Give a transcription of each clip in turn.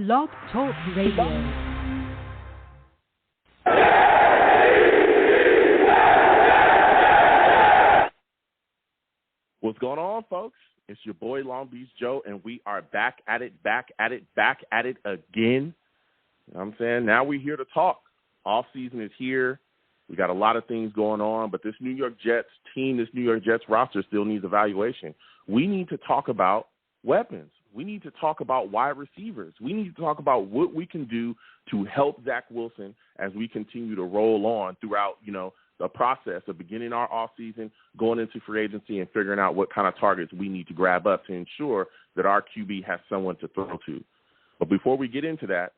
Blog Talk Radio. What's going on, folks? It's your boy Long Beach Joe, and we are back at it again. You know what I'm saying? Now we're here to talk. Off season is here. We got a lot of things going on, but this New York Jets team, this New York Jets roster still needs evaluation. We need to talk about weapons. We need to talk about wide receivers. We need to talk about what we can do to help Zach Wilson as we continue to roll on throughout, the process of beginning our offseason, going into free agency, and figuring out what kind of targets we need to grab up to ensure that our QB has someone to throw to. But before we get into that,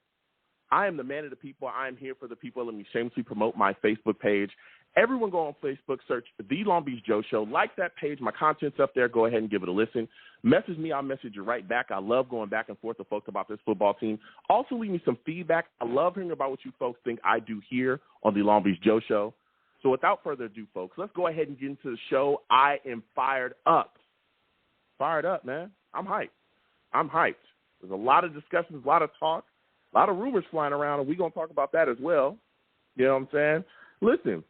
I am the man of the people. I am here for the people. Let me shamelessly promote my Facebook page. Everyone go on Facebook, search The Long Beach Joe Show. Like that page. My content's up there. Go ahead and give it a listen. Message me. I'll message you right back. I love going back and forth with folks about this football team. Also, leave me some feedback. I love hearing about what you folks think I do here on The Long Beach Joe Show. So without further ado, folks, let's go ahead and get into the show. I am fired up. Fired up, man. I'm hyped. There's a lot of discussions, a lot of talk, a lot of rumors flying around, and we're going to talk about that as well. You know what I'm saying? Listen,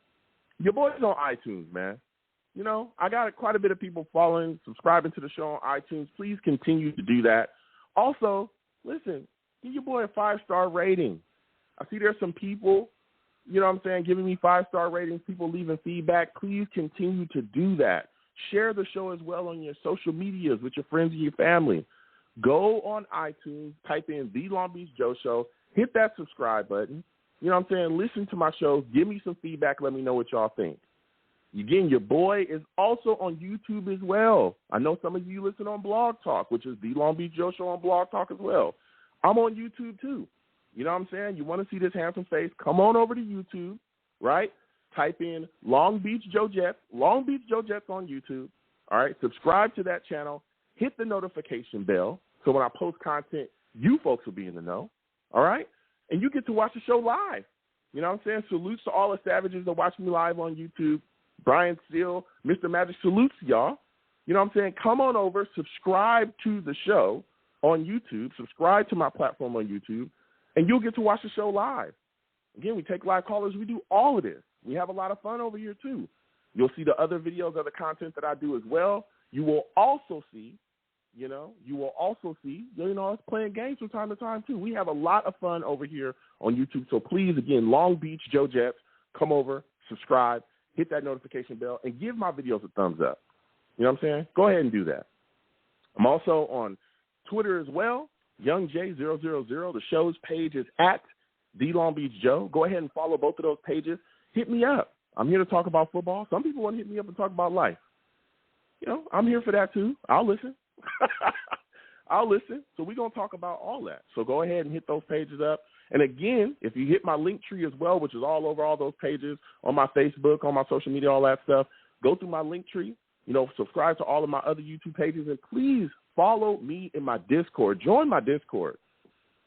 your boy's on iTunes, man. I got quite a bit of people following, subscribing to the show on iTunes. Please continue to do that. Also, listen, give your boy a 5-star rating. I see there's some people, giving me 5-star ratings, people leaving feedback. Please continue to do that. Share the show as well on your social medias with your friends and your family. Go on iTunes, type in The Long Beach Joe Show, hit that subscribe button. Listen to my show, give me some feedback, let me know what y'all think. Again, your boy is also on YouTube as well. I know some of you listen on Blog Talk, which is The Long Beach Joe Show on Blog Talk as well. I'm on YouTube too. You know what I'm saying? You want to see this handsome face, come on over to YouTube, right? Type in Long Beach Joe Jets on YouTube, all right? Subscribe to that channel. Hit the notification bell so when I post content, you folks will be in the know, all right? And you get to watch the show live. You know what I'm saying? Salutes to all the savages that watch me live on YouTube. Brian Steele, Mr. Magic, salutes y'all. You know what I'm saying? Come on over, subscribe to the show on YouTube, subscribe to my platform on YouTube, and you'll get to watch the show live. Again, we take live callers. We do all of this. We have a lot of fun over here, too. You'll see the other videos, other content that I do as well. You will also see, us playing games from time to time, too. We have a lot of fun over here on YouTube. So please, again, Long Beach Joe Jets, come over, subscribe, hit that notification bell, and give my videos a thumbs up. You know what I'm saying? Go ahead and do that. I'm also on Twitter as well, YoungJ000. The show's page is at The Long Beach Joe. Go ahead and follow both of those pages. Hit me up. I'm here to talk about football. Some people want to hit me up and talk about life. I'm here for that too. I'll listen. So we're going to talk about all that. So go ahead and hit those pages up. And again, if you hit my link tree as well, which is all over all those pages, on my Facebook, on my social media, all that stuff, go through my link tree, subscribe to all of my other YouTube pages, and please follow me in my Discord. Join my Discord.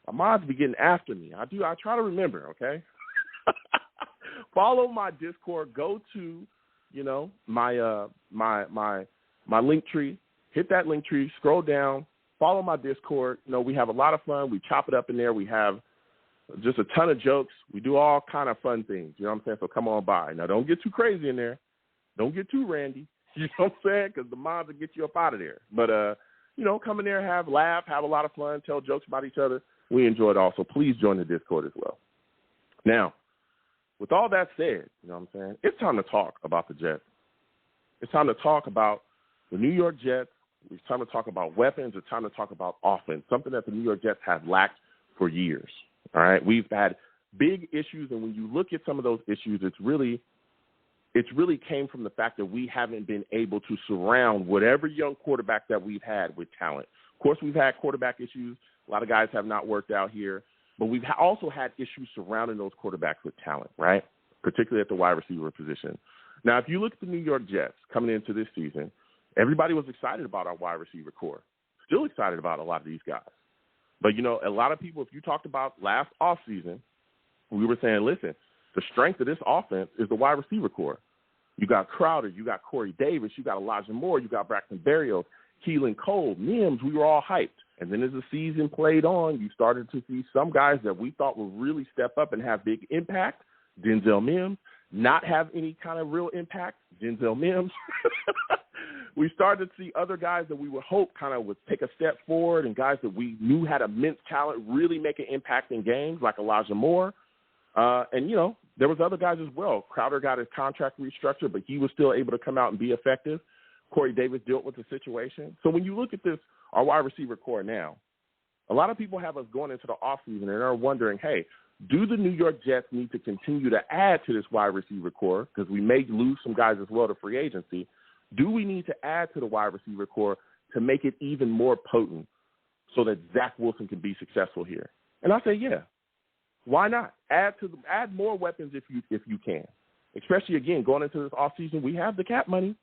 My mods be getting after me. I try to remember, okay? Follow my Discord. Go to, my link tree. Hit that link tree. Scroll down. Follow my Discord. We have a lot of fun. We chop it up in there. We have just a ton of jokes. We do all kind of fun things. You know what I'm saying? So come on by. Now, don't get too crazy in there. Don't get too randy. You know what I'm saying? Because the mods will get you up out of there. But, come in there, have a lot of fun, tell jokes about each other. We enjoy it all. So please join the Discord as well. Now, with all that said, you know what I'm saying? It's time to talk about the Jets. It's time to talk about the New York Jets. It's time to talk about weapons. It's time to talk about offense, something that the New York Jets have lacked for years. All right? We've had big issues, and when you look at some of those issues, it's really came from the fact that we haven't been able to surround whatever young quarterback that we've had with talent. Of course, we've had quarterback issues. A lot of guys have not worked out here. But we've also had issues surrounding those quarterbacks with talent, right, particularly at the wide receiver position. Now, if you look at the New York Jets coming into this season, everybody was excited about our wide receiver core, still excited about a lot of these guys. But, a lot of people, if you talked about last offseason, we were saying, listen, the strength of this offense is the wide receiver core. You got Crowder, you got Corey Davis, you got Elijah Moore, you got Braxton Barrios, Keelan Cole, Mims. We were all hyped. And then as the season played on, you started to see some guys that we thought would really step up and have big impact. Denzel Mims, not have any kind of real impact. Denzel Mims. We started to see other guys that we would hope kind of would take a step forward, and guys that we knew had immense talent really make an impact in games, like Elijah Moore. And, you know, there was other guys as well. Crowder got his contract restructured, but he was still able to come out and be effective. Corey Davis dealt with the situation. So when you look at this, our wide receiver core now, a lot of people have us going into the offseason and are wondering, hey, do the New York Jets need to continue to add to this wide receiver core, because we may lose some guys as well to free agency? Do we need to add to the wide receiver core to make it even more potent so that Zach Wilson can be successful here? And I say, yeah, why not? Add more weapons if you can. Especially, again, going into this offseason, we have the cap money.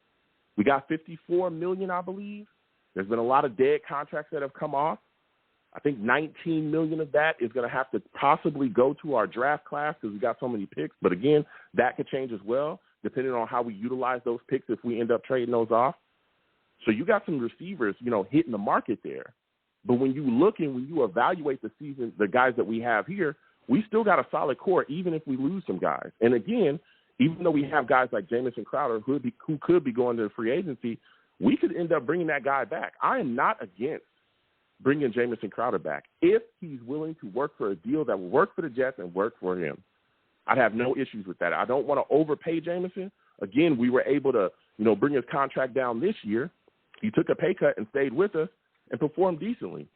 We got $54 million, I believe. There's been a lot of dead contracts that have come off. I think $19 million of that is going to have to possibly go to our draft class because we got so many picks. But, again, that could change as well, depending on how we utilize those picks if we end up trading those off. So you got some receivers, you know, hitting the market there. But when you look and when you evaluate the season, the guys that we have here, we still got a solid core, even if we lose some guys. And, again, even though we have guys like Jamison Crowder who could be going to free agency, we could end up bringing that guy back. I am not against bringing Jamison Crowder back if he's willing to work for a deal that will work for the Jets and work for him. I'd have no issues with that. I don't want to overpay Jamison. Again, we were able to, you know, bring his contract down this year. He took a pay cut and stayed with us and performed decently.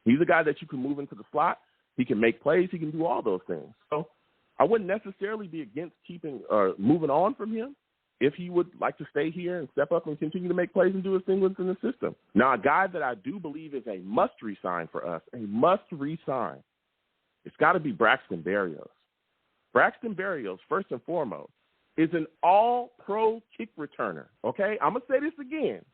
He's a guy that you can move into the slot. He can make plays. He can do all those things. So I wouldn't necessarily be against keeping or moving on from him if he would like to stay here and step up and continue to make plays and do his thing within the system. Now, a guy that I do believe is a must-resign for us, it's got to be Braxton Barrios. Braxton Barrios, first and foremost, is an all-pro kick returner, okay? I'm going to say this again.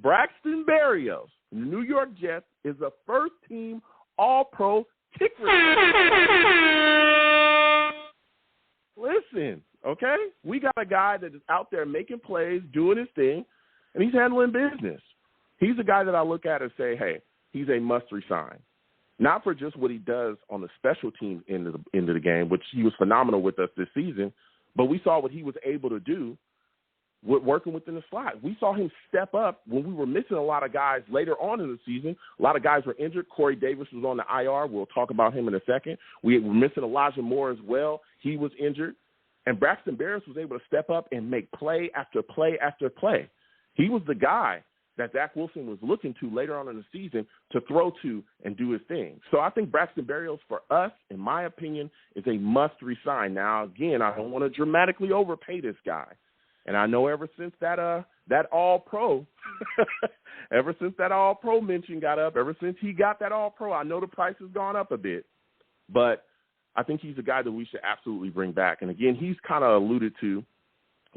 Braxton Barrios, New York Jets, is a first-team all-pro kick returner. Listen, okay? We got a guy that is out there making plays, doing his thing, and he's handling business. He's a guy that I look at and say, hey, he's a must-resign. Not for just what he does on the special team end of the game, which he was phenomenal with us this season, but we saw what he was able to do with working within the slot. We saw him step up when we were missing a lot of guys later on in the season. A lot of guys were injured. Corey Davis was on the IR. We'll talk about him in a second. We were missing Elijah Moore as well. He was injured. And Braxton Barrios was able to step up and make play after play after play. He was the guy that Zach Wilson was looking to later on in the season to throw to and do his thing. So I think Braxton Barrios, for us, in my opinion, is a must-resign. Now, again, I don't want to dramatically overpay this guy. And I know ever since that all-pro, ever since that all-pro mention got up, ever since he got that all-pro, I know the price has gone up a bit. But I think he's a guy that we should absolutely bring back. And, again, he's kind of alluded to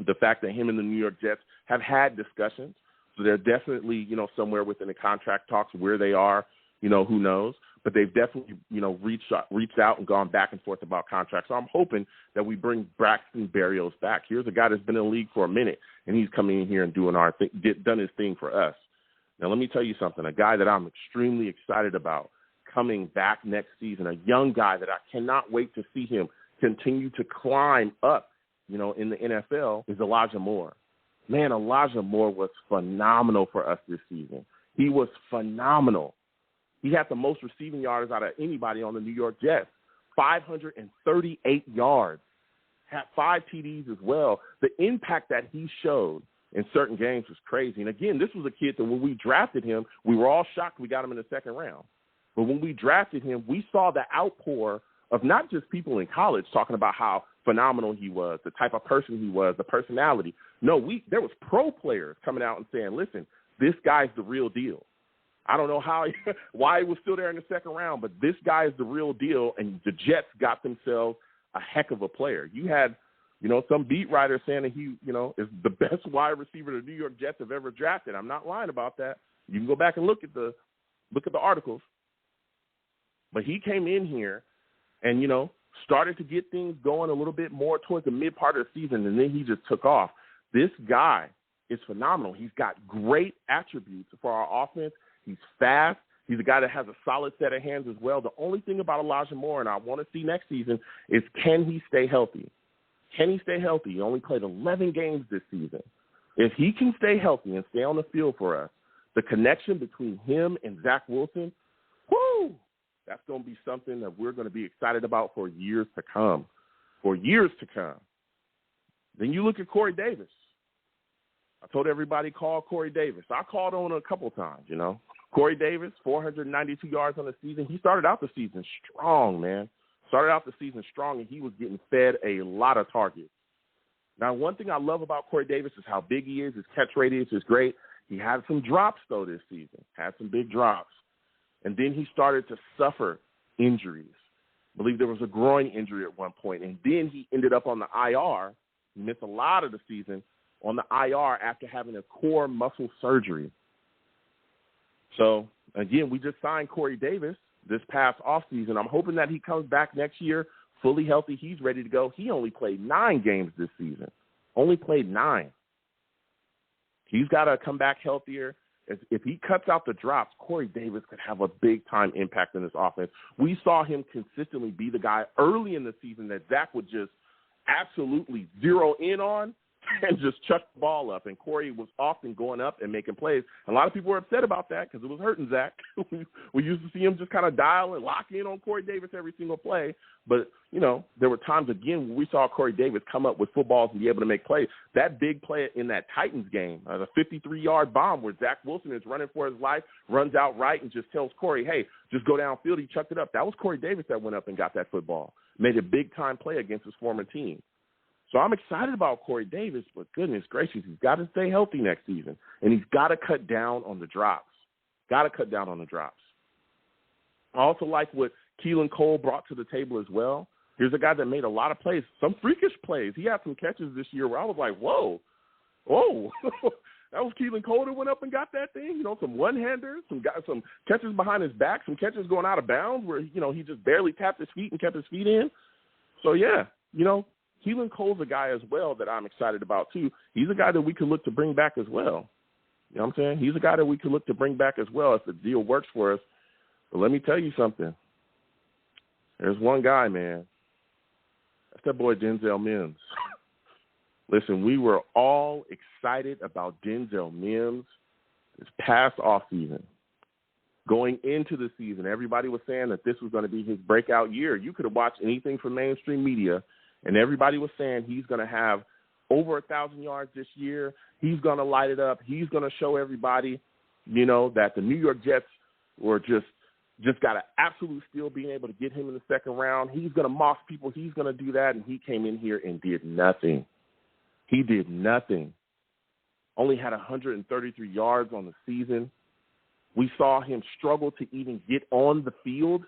the fact that him and the New York Jets have had discussions. So they're definitely, you know, somewhere within the contract talks where they are, you know, who knows. But they've definitely, you know, reached out and gone back and forth about contracts. So I'm hoping that we bring Braxton Barrios back. Here's a guy that's been in the league for a minute, and he's coming in here and doing done his thing for us. Now, let me tell you something. A guy that I'm extremely excited about coming back next season, a young guy that I cannot wait to see him continue to climb up, you know, in the NFL, is Elijah Moore. Man, Elijah Moore was phenomenal for us this season. He was phenomenal. He had the most receiving yards out of anybody on the New York Jets, 538 yards, had 5 TDs as well. The impact that he showed in certain games was crazy. And, again, this was a kid that when we drafted him, we were all shocked we got him in the second round. But when we drafted him, we saw the outpour of not just people in college talking about how phenomenal he was, the type of person he was, the personality. No, there was pro players coming out and saying, listen, this guy's the real deal. I don't know why he was still there in the second round, but this guy is the real deal, and the Jets got themselves a heck of a player. You had, you know, some beat writers saying that he, you know, is the best wide receiver the New York Jets have ever drafted. I'm not lying about that. You can go back and look at the articles. But he came in here and, you know, started to get things going a little bit more towards the mid part of the season, and then he just took off. This guy is phenomenal. He's got great attributes for our offense. He's fast. He's a guy that has a solid set of hands as well. The only thing about Elijah Moore, and I want to see next season, is can he stay healthy? Can he stay healthy? He only played 11 games this season. If he can stay healthy and stay on the field for us, the connection between him and Zach Wilson, whoo, that's going to be something that we're going to be excited about for years to come. For years to come. Then you look at Corey Davis. I told everybody call Corey Davis. I called on him a couple times, you know. Corey Davis, 492 yards on the season. He started out the season strong, man. Started out the season strong, and he was getting fed a lot of targets. Now, one thing I love about Corey Davis is how big he is. His catch radius is great. He had some drops, though, this season. Had some big drops. And then he started to suffer injuries. I believe there was a groin injury at one point. And then he ended up on the IR. He missed a lot of the season on the IR after having a core muscle surgery. So, again, we just signed Corey Davis this past offseason. I'm hoping that he comes back next year fully healthy. He's ready to go. He only played 9 games this season. Only played 9. He's got to come back healthier. If he cuts out the drops, Corey Davis could have a big-time impact in this offense. We saw him consistently be the guy early in the season that Zach would just absolutely zero in on and just chuck the ball up. And Corey was often going up and making plays. And a lot of people were upset about that because it was hurting Zach. We used to see him just kind of dial and lock in on Corey Davis every single play. But, you know, there were times, again, when we saw Corey Davis come up with footballs and be able to make plays. That big play in that Titans game, the 53-yard bomb where Zach Wilson is running for his life, runs out right and just tells Corey, hey, just go downfield. He chucked it up. That was Corey Davis that went up and got that football. Made a big-time play against his former team. So I'm excited about Corey Davis, but goodness gracious, he's got to stay healthy next season, and he's got to cut down on the drops. Got to cut down on the drops. I also like what Keelan Cole brought to the table as well. Here's a guy that made a lot of plays, some freakish plays. He had some catches this year where I was like, whoa. That was Keelan Cole that went up and got that thing. You know, some one-handers, some catches behind his back, some catches going out of bounds where, you know, he just barely tapped his feet and kept his feet in. So, yeah, you know, Keelan Cole's a guy as well that I'm excited about, too. He's a guy that we could look to bring back as well. You know what I'm saying? He's a guy that we could look to bring back as well if the deal works for us. But let me tell you something. There's one guy, man. That's that boy Denzel Mims. Listen, we were all excited about Denzel Mims this past offseason. Going into the season, everybody was saying that this was going to be his breakout year. You could have watched anything from mainstream media, and everybody was saying he's going to have over 1,000 yards this year. He's going to light it up. He's going to show everybody, you know, that the New York Jets were just got an absolute steal being able to get him in the second round. He's going to moss people. He's going to do that, and he came in here and did nothing. He did nothing. Only had 133 yards on the season. We saw him struggle to even get on the field.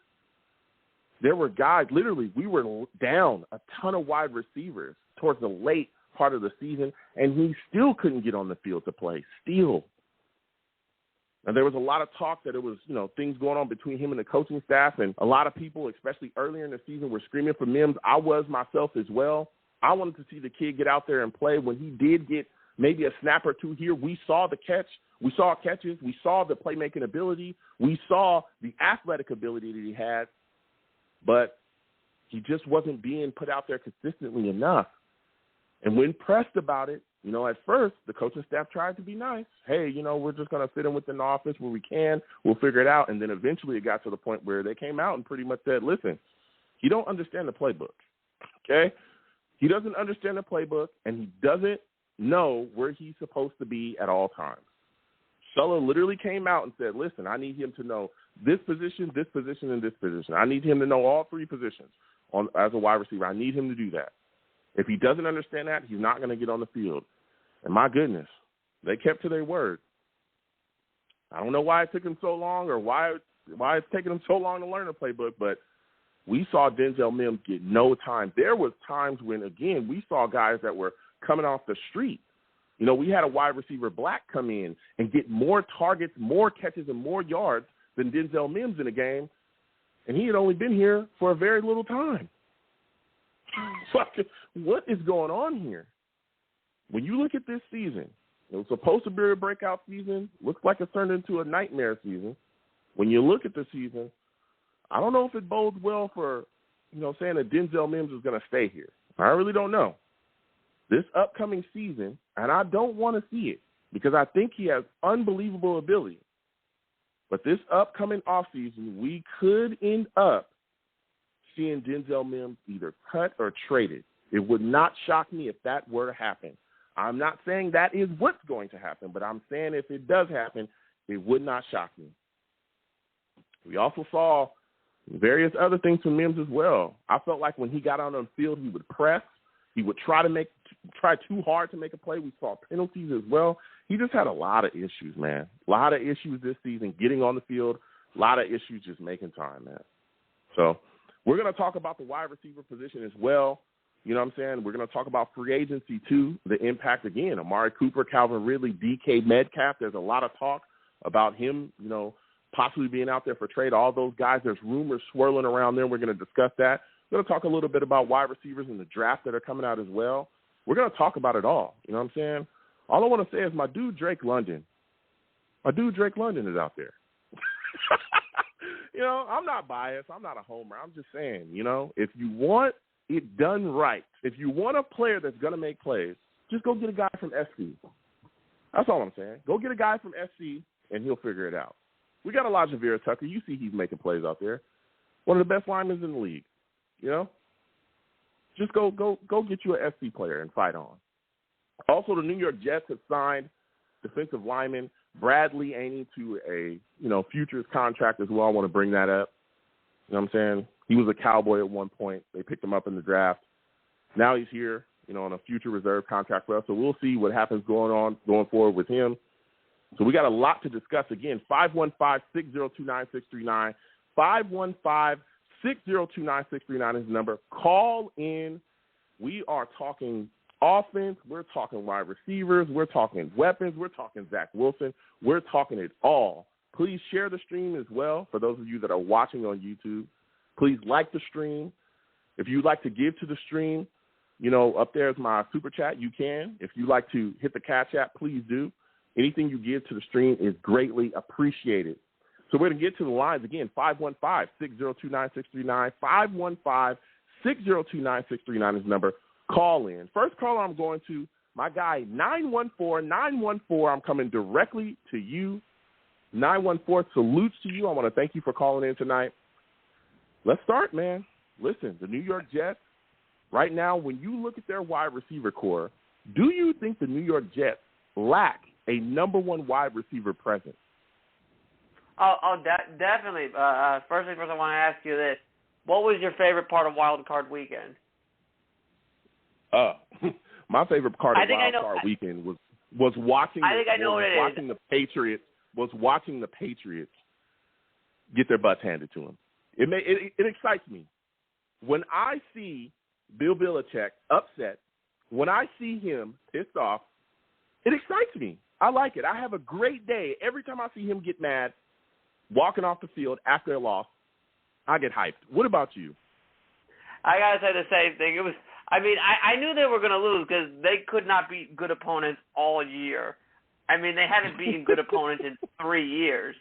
There were guys, literally, we were down a ton of wide receivers towards the late part of the season, and he still couldn't get on the field to play, still. And there was a lot of talk that it was, you know, things going on between him and the coaching staff, and a lot of people, especially earlier in the season, were screaming for Mims. I was myself as well. I wanted to see the kid get out there and play. When he did get maybe a snap or two here, we saw the catch. We saw catches. We saw the playmaking ability. We saw the athletic ability that he had. But he just wasn't being put out there consistently enough. And when pressed about it, you know, at first, the coaching staff tried to be nice. Hey, you know, we're just going to fit him within the offense where we can. We'll figure it out. And then eventually it got to the point where they came out and pretty much said, listen, he don't understand the playbook, okay? He doesn't understand the playbook, and he doesn't know where he's supposed to be at all times. Sulla literally came out and said, listen, I need him to know this position, and this position. I need him to know all 3 positions as a wide receiver. I need him to do that. If he doesn't understand that, he's not going to get on the field. And my goodness, they kept to their word. I don't know why it took him so long or why it's taken him so long to learn the playbook, but we saw Denzel Mims get no time. There was times when, again, we saw guys that were coming off the street. You know, we had a wide receiver Black come in and get more targets, more catches, and more yards than Denzel Mims in a game, and he had only been here for a very little time. What is going on here? When you look at this season, it was supposed to be a breakout season. Looks like it's turned into a nightmare season. when you look at the season, I don't know if it bodes well for, saying that Denzel Mims is going to stay here. I really don't know. This upcoming season, and I don't want to see it because I think he has unbelievable ability. But this upcoming offseason, we could end up seeing Denzel Mims either cut or traded. It would not shock me if that were to happen. I'm not saying that is what's going to happen, but I'm saying if it does happen, it would not shock me. We also saw various other things from Mims as well. I felt like when he got out on the field, he would press. He would try too hard to make a play. We saw penalties as well. He just had a lot of issues, man. A lot of issues this season getting on the field. A lot of issues just making time, man. So we're going to talk about the wide receiver position as well. You know what I'm saying? We're going to talk about free agency too, the impact again. Amari Cooper, Calvin Ridley, DK Metcalf. There's a lot of talk about him, possibly being out there for trade. All those guys, there's rumors swirling around there. We're going to discuss that. We're going to talk a little bit about wide receivers in the draft that are coming out as well. We're going to talk about it all. You know what I'm saying? All I want to say is my dude Drake London is out there. I'm not biased. I'm not a homer. I'm just saying, if you want it done right, if you want a player that's going to make plays, just go get a guy from SC. That's all I'm saying. Go get a guy from SC, and he'll figure it out. We got Elijah Vera Tucker. You see he's making plays out there. One of the best linemen in the league. Just go get you an SC player and fight on. Also, the New York Jets have signed defensive lineman Bradley Aney to a futures contract as well. I want to bring that up. You know what I'm saying? He was a Cowboy at one point. They picked him up in the draft. Now he's here, on a future reserve contract for us. So we'll see what happens going forward with him. So we got a lot to discuss. Again, 515-602-9639. 515-602-9639 is the number. Call in. We are talking offense. We're talking wide receivers. We're talking weapons. We're talking Zach Wilson. We're talking it all. Please share the stream as well. For those of you that are watching on YouTube, please like the stream. If you'd like to give to the stream, up there is my super chat. You can. If you'd like to hit the Cash App, please do. Anything you give to the stream is greatly appreciated. So we're going to get to the lines again, 515-602-9639. 515-602-9639 is the number. Call in. First caller I'm going to, my guy, 914. I'm coming directly to you. 914 salutes to you. I want to thank you for calling in tonight. Let's start, man. Listen, the New York Jets, right now, when you look at their wide receiver core, do you think the New York Jets lack a number one wide receiver presence? Definitely. First thing first, I want to ask you this. What was your favorite part of Wild Card Weekend? My favorite part of Wild Card Weekend was watching the Patriots get their butts handed to them. It excites me. When I see Bill Belichick upset, when I see him pissed off, it excites me. I like it. I have a great day. Every time I see him get mad, walking off the field after a loss, I get hyped. What about you? I got to say the same thing. I knew they were going to lose because they could not beat good opponents all year. They haven't beaten good opponents in 3 years.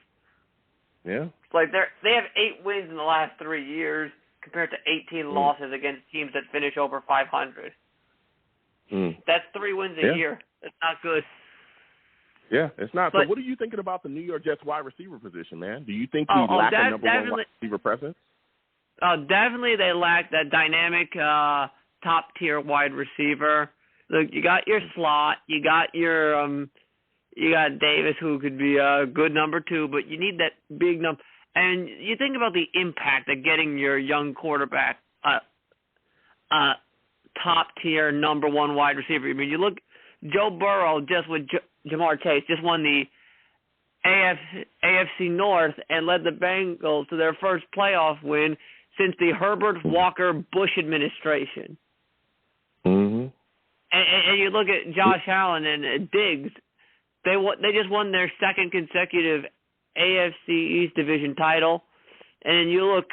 Yeah. It's like they have 8 wins in the last 3 years compared to 18 losses against teams that finish over 500. That's 3 wins a year. That's not good. Yeah, it's not. So what are you thinking about the New York Jets wide receiver position, man? Do you think we lack a number one wide receiver presence? Definitely they lack that dynamic top-tier wide receiver. Look, you got your slot. You got your you got Davis, who could be a good number 2, but you need that big number. And you think about the impact of getting your young quarterback top-tier number 1 wide receiver. You look, Joe Burrow just with Jamar Chase just won the AFC North and led the Bengals to their first playoff win since the Herbert Walker Bush administration. Mm-hmm. And you look at Josh Allen and Diggs, they just won their second consecutive AFC East Division title. And you look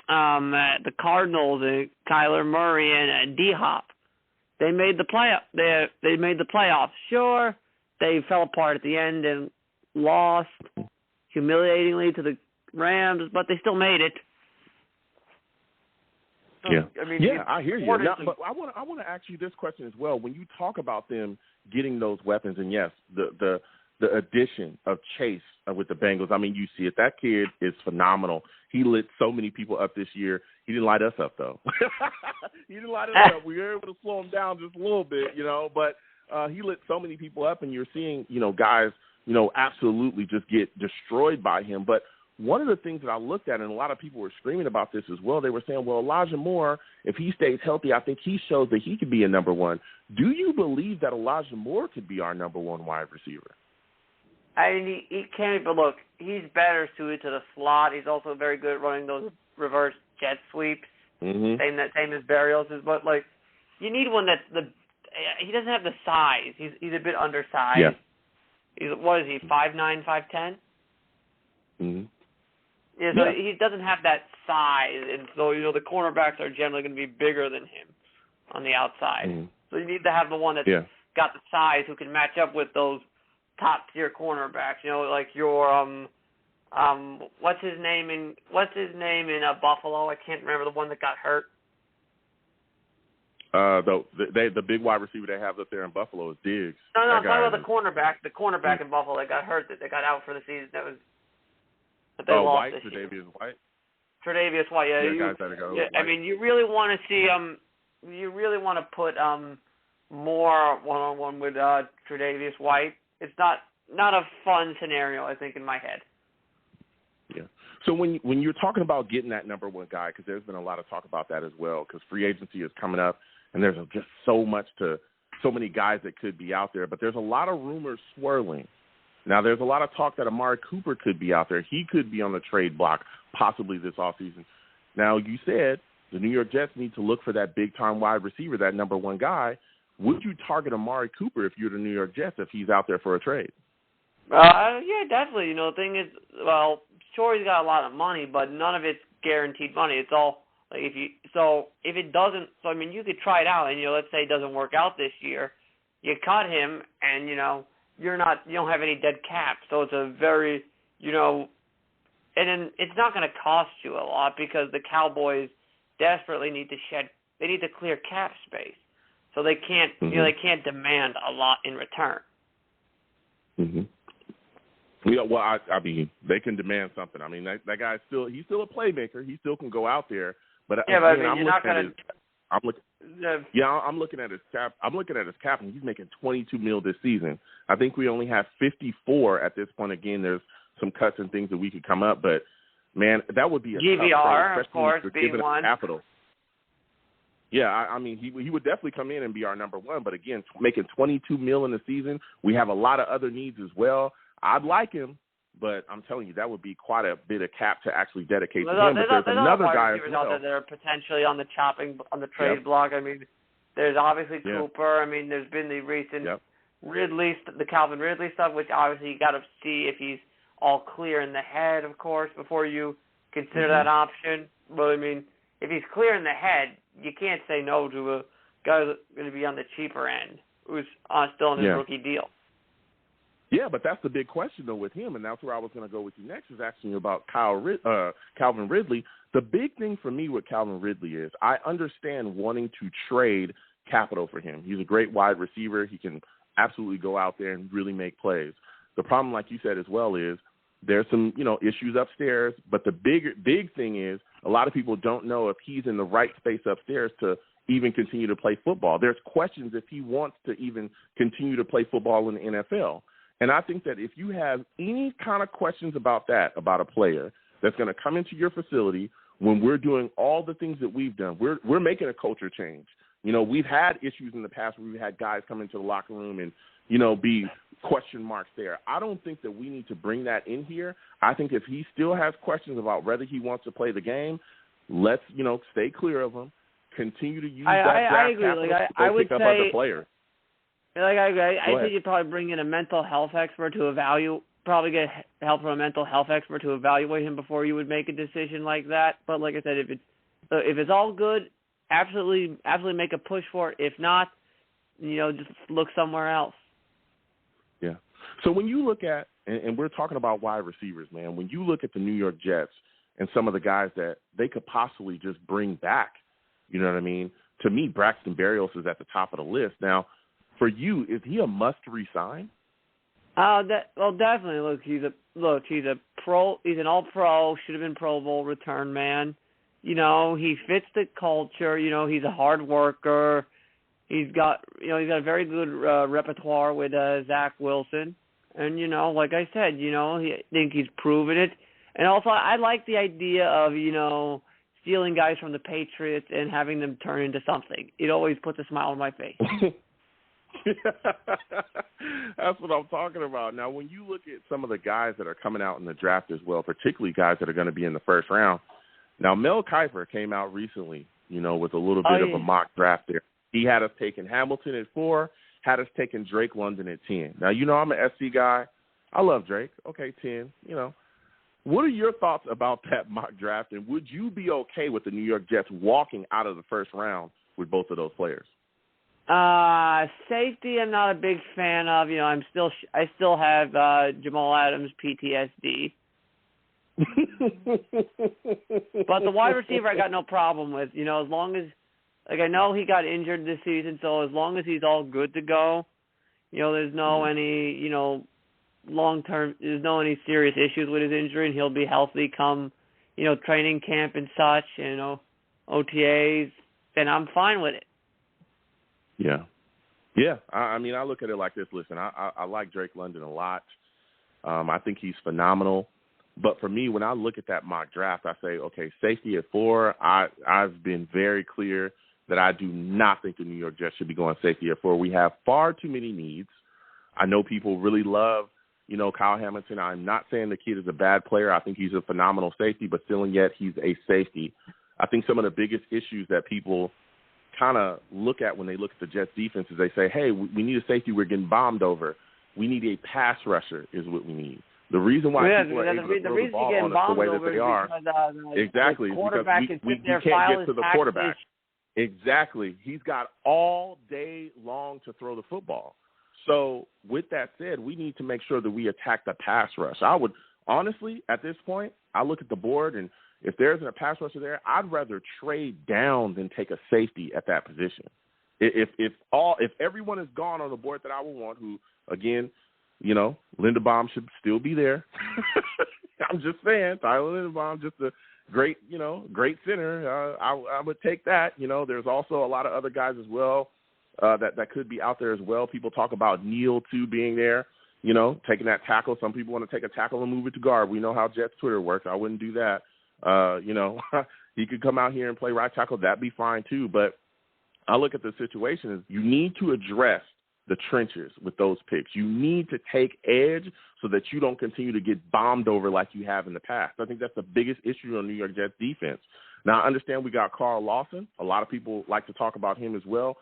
at the Cardinals and Kyler Murray and D-Hop. They made the playoff. They made the playoffs. Sure, they fell apart at the end and lost humiliatingly to the Rams, but they still made it. So, Yeah, I mean, I hear you. Now, but I want to ask you this question as well. When you talk about them getting those weapons, and yes, the addition of Chase with the Bengals, I mean, you see it. That kid is phenomenal. He lit so many people up this year. He didn't light us up, though. He didn't light us up. We were able to slow him down just a little bit, but he lit so many people up, and you're seeing, guys, absolutely just get destroyed by him. But one of the things that I looked at, and a lot of people were screaming about this as well, they were saying, well, Elijah Moore, if he stays healthy, I think he shows that he could be a number one. Do you believe that Elijah Moore could be our number one wide receiver? I mean, he can't, but look, he's better suited to the slot. He's also very good at running those reverse jet sweeps, same as Berrios is. But, you need one that's he doesn't have the size. He's a bit undersized. Yeah. What is he, 5'9", 5'10"? Mm-hmm. Yeah, so he doesn't have that size, and so, the cornerbacks are generally going to be bigger than him on the outside. Mm-hmm. So you need to have the one that's got the size who can match up with those top-tier cornerbacks, like your, what's his name in Buffalo? I can't remember the one that got hurt. The big wide receiver they have up there in Buffalo is Diggs. No, I'm talking about the cornerback in Buffalo that got hurt, that got out for the season. That they lost White, this year. Tre'Davious White, guys gotta go. I mean, you really want to see you really want to put more one-on-one with Tre'Davious White. It's not a fun scenario, I think, in my head. Yeah. So when you're talking about getting that number one guy, because there's been a lot of talk about that as well, because free agency is coming up, and there's just so many guys that could be out there, but there's a lot of rumors swirling. Now, there's a lot of talk that Amari Cooper could be out there. He could be on the trade block possibly this offseason. Now, you said the New York Jets need to look for that big-time wide receiver, that number one guy. Would you target Amari Cooper if you're the New York Jets, if he's out there for a trade? Yeah, definitely. The thing is, sure, he's got a lot of money, but none of it's guaranteed money. It's all if it doesn't, you could try it out, and let's say it doesn't work out this year, you cut him, and you don't have any dead cap, so it's a very and then it's not going to cost you a lot because the Cowboys desperately need to clear cap space, so they can't they can't demand a lot in return. Mm-hmm. Yeah, well, I mean, they can demand something. I mean, that guy's he's still a playmaker. He still can go out there. But yeah, but you're not going to. I'm looking at his cap. And he's making $22 million this season. I think we only have 54 at this point. Again, there's some cuts and things that we could come up, but man, that would be a GVR, tough trade, of course, being one. Capital. Yeah, I mean, he would definitely come in and be our number one. But again, making $22 million in the season, we have a lot of other needs as well. I'd like him, but I'm telling you, that would be quite a bit of cap to actually dedicate to him. But there's another guy as well. Out there that are potentially on the trade block. I mean, there's obviously Cooper. I mean, there's been the recent Ridley, the Calvin Ridley stuff, which obviously you got to see if he's all clear in the head, of course, before you consider that option. But I mean, if he's clear in the head, you can't say no to a guy that's going to be on the cheaper end who's still in his rookie deal. Yeah, but that's the big question, though, with him, and that's where I was going to go with you next, is asking you about Calvin Ridley. The big thing for me with Calvin Ridley is I understand wanting to trade capital for him. He's a great wide receiver. He can absolutely go out there and really make plays. The problem, like you said as well, is there's some, issues upstairs, but the big thing is a lot of people don't know if he's in the right space upstairs to even continue to play football. There's questions if he wants to even continue to play football in the NFL. And I think that if you have any kind of questions about that, about a player that's going to come into your facility when we're doing all the things that we've done, we're making a culture change. We've had issues in the past where we've had guys come into the locker room and, be question marks there. I don't think that we need to bring that in here. I think if he still has questions about whether he wants to play the game, let's, stay clear of him, continue to use that draft capital to pick up other players. I think you'd probably bring in a mental health expert to get help from a mental health expert to evaluate him before you would make a decision like that. But like I said, if it's all good, absolutely make a push for it. If not, just look somewhere else. Yeah. So when you look at, and we're talking about wide receivers, man, when you look at the New York Jets and some of the guys that they could possibly just bring back, you know what I mean? To me, Braxton Barrios is at the top of the list. Now, for you, is he a must resign? Definitely. He's a pro. He's an all-pro. Should have been Pro Bowl return man. You know, he fits the culture. You know, he's a hard worker. He's got a very good repertoire with Zach Wilson. And, you know, like I said, you know, I think he's proven it. And also, I like the idea of, you know, stealing guys from the Patriots and having them turn into something. It always puts a smile on my face. That's what I'm talking about. Now, when you look at some of the guys that are coming out in the draft as well, particularly guys that are going to be in the first round. Now, Mel Kiper came out recently, you know, with a little bit of a mock draft there. He had us taking Hamilton at 4, had us taking Drake London at 10. Now, you know, I'm an SC guy. I love Drake. Okay, 10, you know. What are your thoughts about that mock draft, and would you be okay with the New York Jets walking out of the first round with both of those players? Safety, I'm not a big fan of. You know, I still have Jamal Adams PTSD. But the wide receiver, I got no problem with. You know, as long as, like, I know he got injured this season, so as long as he's all good to go, you know, there's no any, you know, there's no any serious issues with his injury, and he'll be healthy come, you know, training camp and such, you know, OTAs, then I'm fine with it. Yeah. Yeah. I mean, I look at it like this. Listen, I like Drake London a lot. I think he's phenomenal. But for me, when I look at that mock draft, I say, okay, safety at 4, I've been very clear that I do not think the New York Jets should be going safety at 4. We have far too many needs. I know people really love, you know, Kyle Hamilton. I'm not saying the kid is a bad player. I think he's a phenomenal safety, but still and yet he's a safety. I think some of the biggest issues that people kind of look at when they look at the Jets defense is they say, hey, we need a safety we're getting bombed over. We need a pass rusher is what we need. The reason why people are able to throw the ball on us the way that they are, exactly, because we can't get to the quarterback. Exactly. He's got all day long to throw the football. So with that said, we need to make sure that we attack the pass rush. I would, honestly, at this point, I look at the board, and if there isn't a pass rusher there, I'd rather trade down than take a safety at that position. If everyone is gone on the board that I would want, who, again, you know, Linderbaum should still be there. I'm just saying, Tyler Linderbaum, just a great center. I would take that. You know, there's also a lot of other guys as well that could be out there as well. People talk about Neal, too, being there, you know, taking that tackle. Some people want to take a tackle and move it to guard. We know how Jets Twitter works. I wouldn't do that. You know, he could come out here and play right tackle. That'd be fine, too. But I look at the situation as you need to address the trenches with those picks. You need to take edge so that you don't continue to get bombed over like you have in the past. I think that's the biggest issue on New York Jets defense. Now, I understand we got Carl Lawson. A lot of people like to talk about him as well.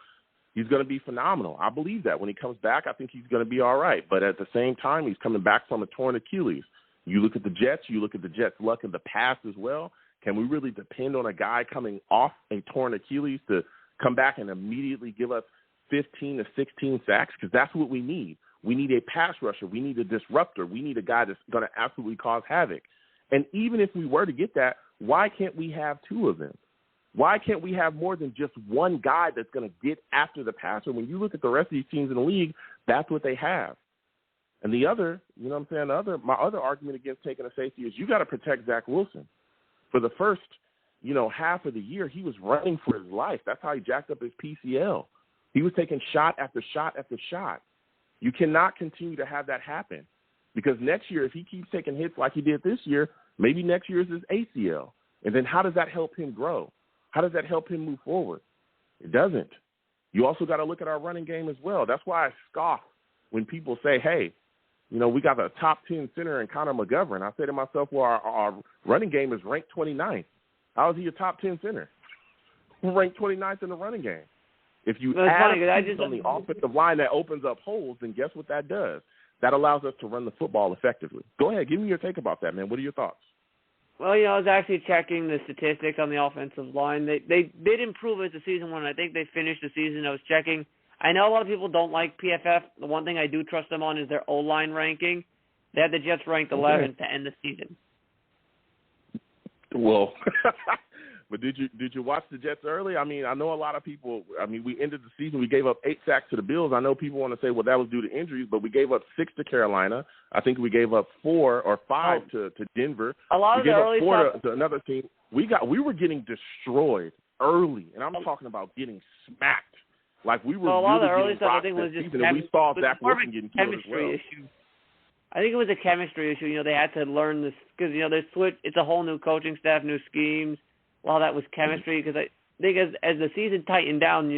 He's going to be phenomenal. I believe that. When he comes back, I think he's going to be all right. But at the same time, he's coming back from a torn Achilles. You look at the Jets, you look at the Jets' luck in the past as well. Can we really depend on a guy coming off a torn Achilles to come back and immediately give us 15 to 16 sacks? Because that's what we need. We need a pass rusher. We need a disruptor. We need a guy that's going to absolutely cause havoc. And even if we were to get that, why can't we have 2 of them? Why can't we have more than just one guy that's going to get after the passer? When you look at the rest of these teams in the league, that's what they have. And the other, you know what I'm saying, my other argument against taking a safety is you got to protect Zach Wilson. For the first, you know, half of the year, he was running for his life. That's how he jacked up his PCL. He was taking shot after shot after shot. You cannot continue to have that happen because next year, if he keeps taking hits like he did this year, maybe next year is his ACL. And then how does that help him grow? How does that help him move forward? It doesn't. You also got to look at our running game as well. That's why I scoff when people say, hey, you know, we got a top 10 center in Connor McGovern. I say to myself, well, our running game is ranked 29th. How is he a top 10 center? We're ranked 29th in the running game. If you add on the offensive line that opens up holes, then guess what that does? That allows us to run the football effectively. Go ahead. Give me your take about that, man. What are your thoughts? Well, you know, I was actually checking the statistics on the offensive line. They did improve as the season went. I think they finished the season. I was checking. I know a lot of people don't like PFF. The one thing I do trust them on is their O-line ranking. They had the Jets ranked 11th to end the season. Well, but did you watch the Jets early? I mean, I know a lot of people. I mean, we ended the season. We gave up 8 sacks to the Bills. I know people want to say, well, that was due to injuries, but we gave up 6 to Carolina. I think we gave up 4 or 5 to Denver. A lot of we the gave early up 4 stuff. to another team. We were getting destroyed early, and I'm talking about getting smacked. Like we were. So a lot really of the early getting stuff I rocked think was that just season, and we saw Zach Wilson getting killed as chemistry well. issue. I think it was a chemistry issue. You know, they had to learn this because they switched. It's a whole new coaching staff, new schemes. A lot of that was chemistry because I think as the season tightened down,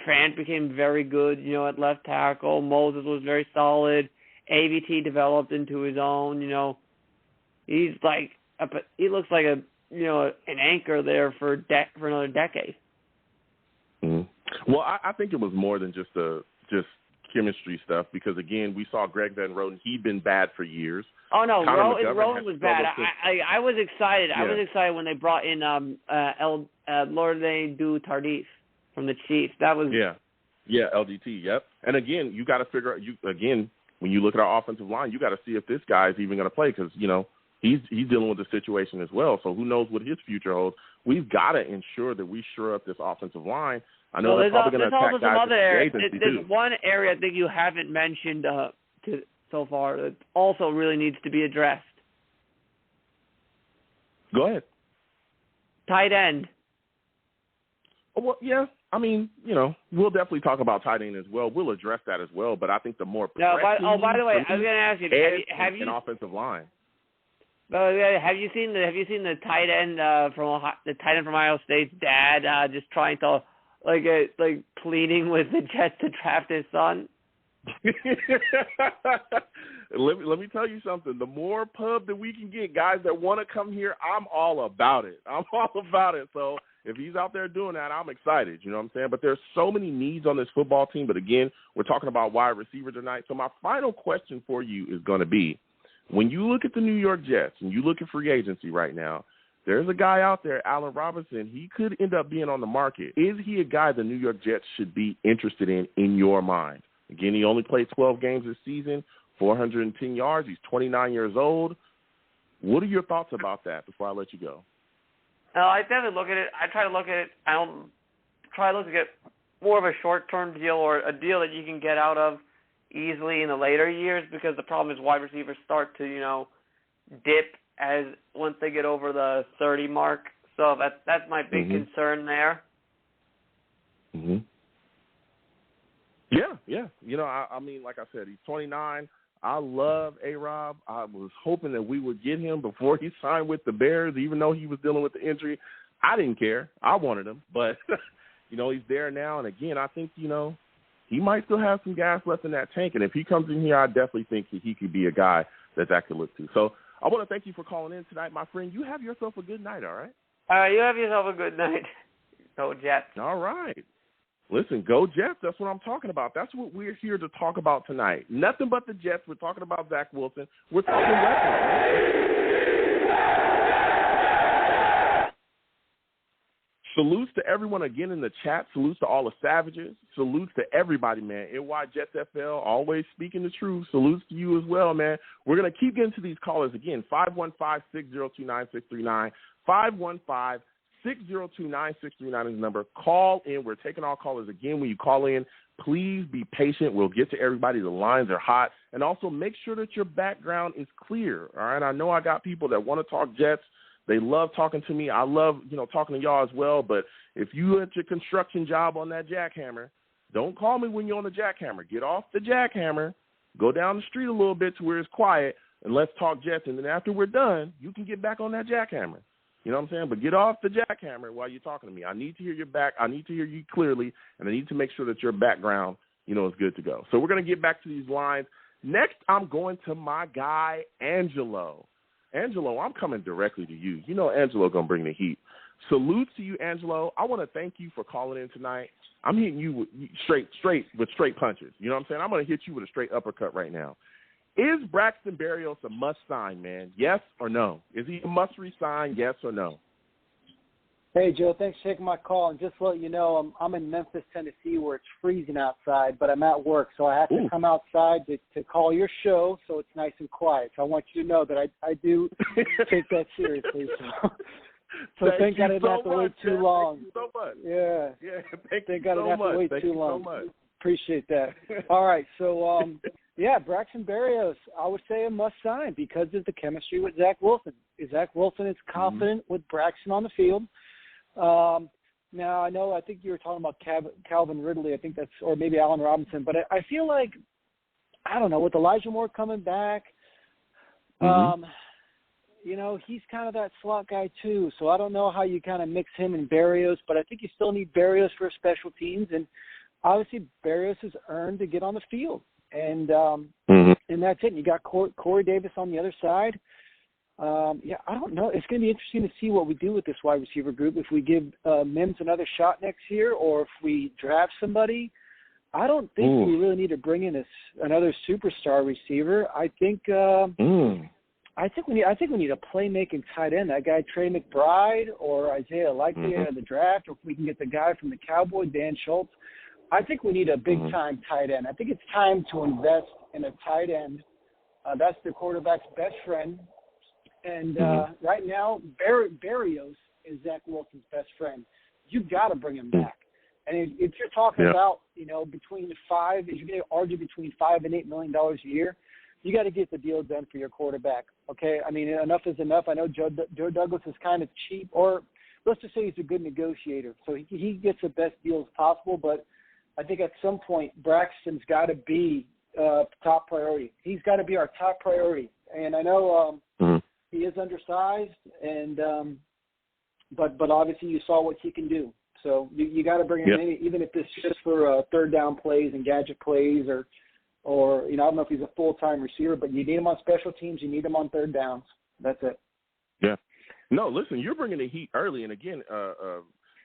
Fant became very good. At left tackle, Moses was very solid. AVT developed into his own. He's like he looks like an anchor there for another decade. Mm-hmm. Well, I think it was more than just chemistry stuff because, again, we saw Greg Van Roten. He'd been bad for years. Oh, no, Roten was bad. I was excited. Yeah. I was excited when they brought in Lourdes du Tardif from the Chiefs. That was Yeah, LDT, yep. And, again, you got to figure out when you look at our offensive line, you got to see if this guy is even going to play because, he's dealing with the situation as well. So who knows what his future holds. We've got to ensure that we shore up this offensive line. I know they're probably going to attack guys in the agency There's one area I think you haven't mentioned so far that also really needs to be addressed. Go ahead. Tight end. Well, yeah. I mean, we'll definitely talk about tight end as well. We'll address that as well. But I think the more by the way, I was going to ask you, have you an offensive line? Have you seen the tight end from Ohio State's dad just trying to pleading with the Jets to draft his son? Let me tell you something. The more pub that we can get, guys that want to come here, I'm all about it. So if he's out there doing that, I'm excited. You know what I'm saying? But there's so many needs on this football team. But, again, we're talking about wide receiver tonight. So my final question for you is going to be, when you look at the New York Jets and you look at free agency right now, there's a guy out there, Allen Robinson. He could end up being on the market. Is he a guy the New York Jets should be interested in your mind? Again, he only played 12 games this season, 410 yards. He's 29 years old. What are your thoughts about that before I let you go? I definitely look at it. I try to look at it. I don't try to look at it more of a short-term deal or a deal that you can get out of easily in the later years because the problem is wide receivers start to, dip once they get over the 30 mark. So that's my big concern there. Mm-hmm. Yeah. I mean, like I said, he's 29. I love A-Rob. I was hoping that we would get him before he signed with the Bears, even though he was dealing with the injury. I didn't care. I wanted him. But, he's there now. And, again, I think, he might still have some gas left in that tank. And if he comes in here, I definitely think that he could be a guy that could look to. So I want to thank you for calling in tonight, my friend. You have yourself a good night, all right? All right, you have yourself a good night. Go Jets. All right. Listen, go Jets. That's what I'm talking about. That's what we're here to talk about tonight. Nothing but the Jets. We're talking about Zach Wilson. We're talking weapons. Salutes to everyone again in the chat. Salutes to all the savages. Salutes to everybody, man. NY Jets FL, always speaking the truth. Salutes to you as well, man. We're going to keep getting to these callers again. 515-602-9639. 515-602-9639 is the number. Call in. We're taking all callers again. When you call in, please be patient. We'll get to everybody. The lines are hot. And also make sure that your background is clear, all right? I know I got people that want to talk Jets. They love talking to me. I love, talking to y'all as well. But if you at your construction job on that jackhammer, don't call me when you're on the jackhammer. Get off the jackhammer, go down the street a little bit to where it's quiet, and let's talk Jets. And then after we're done, you can get back on that jackhammer. You know what I'm saying? But get off the jackhammer while you're talking to me. I need to hear your back. I need to hear you clearly, and I need to make sure that your background, is good to go. So we're going to get back to these lines. Next, I'm going to my guy, Angelo. Angelo, I'm coming directly to you. Angelo going to bring the heat. Salute to you, Angelo. I want to thank you for calling in tonight. I'm hitting you with straight punches. You know what I'm saying? I'm going to hit you with a straight uppercut right now. Is Braxton Barrios a must-sign, man? Yes or no? Is he a must-resign, yes or no? Hey, Joe, thanks for taking my call. And just to let you know, I'm in Memphis, Tennessee, where it's freezing outside, but I'm at work, so I have to come outside to call your show so it's nice and quiet. So I want you to know that I do take that seriously. So thank God I didn't have to wait too long. Thank you so much. Yeah. Thank God I didn't have to wait too long. Appreciate that. All right, so, Braxton Barrios, I would say a must-sign because of the chemistry with Zach Wilson. Zach Wilson is confident with Braxton on the field. Now, I think you were talking about Calvin Ridley, I think that's, or maybe Allen Robinson, but I feel like, I don't know, with Elijah Moore coming back, he's kind of that slot guy too, so I don't know how you kind of mix him and Berrios, but I think you still need Berrios for special teams, and obviously Berrios has earned to get on the field, and that's it. And you got Corey Davis on the other side. I don't know. It's going to be interesting to see what we do with this wide receiver group. If we give Mims another shot next year, or if we draft somebody. I don't think we really need to bring in another superstar receiver. I think we need a playmaking tight end. That guy Trey McBride or Isaiah Likely out of the draft, or if we can get the guy from the Cowboys, Dan Schultz. I think we need a big time tight end. I think it's time to invest in a tight end. That's the quarterback's best friend. And right now, Berrios is Zach Wilson's best friend. You've got to bring him back. And if you're talking about, between if you're going to argue between $5 and $8 million a year, you got to get the deal done for your quarterback. Okay, I mean, enough is enough. I know Joe Douglas is kind of cheap, or let's just say he's a good negotiator, so he gets the best deals possible. But I think at some point, Braxton's got to be top priority. He's got to be our top priority. And I know he is undersized, and but obviously you saw what he can do. So you got to bring him in, even if it's just for third down plays and gadget plays, or I don't know if he's a full-time receiver, but you need him on special teams, you need him on third downs. That's it. Yeah. No, listen, you're bringing the heat early, and again,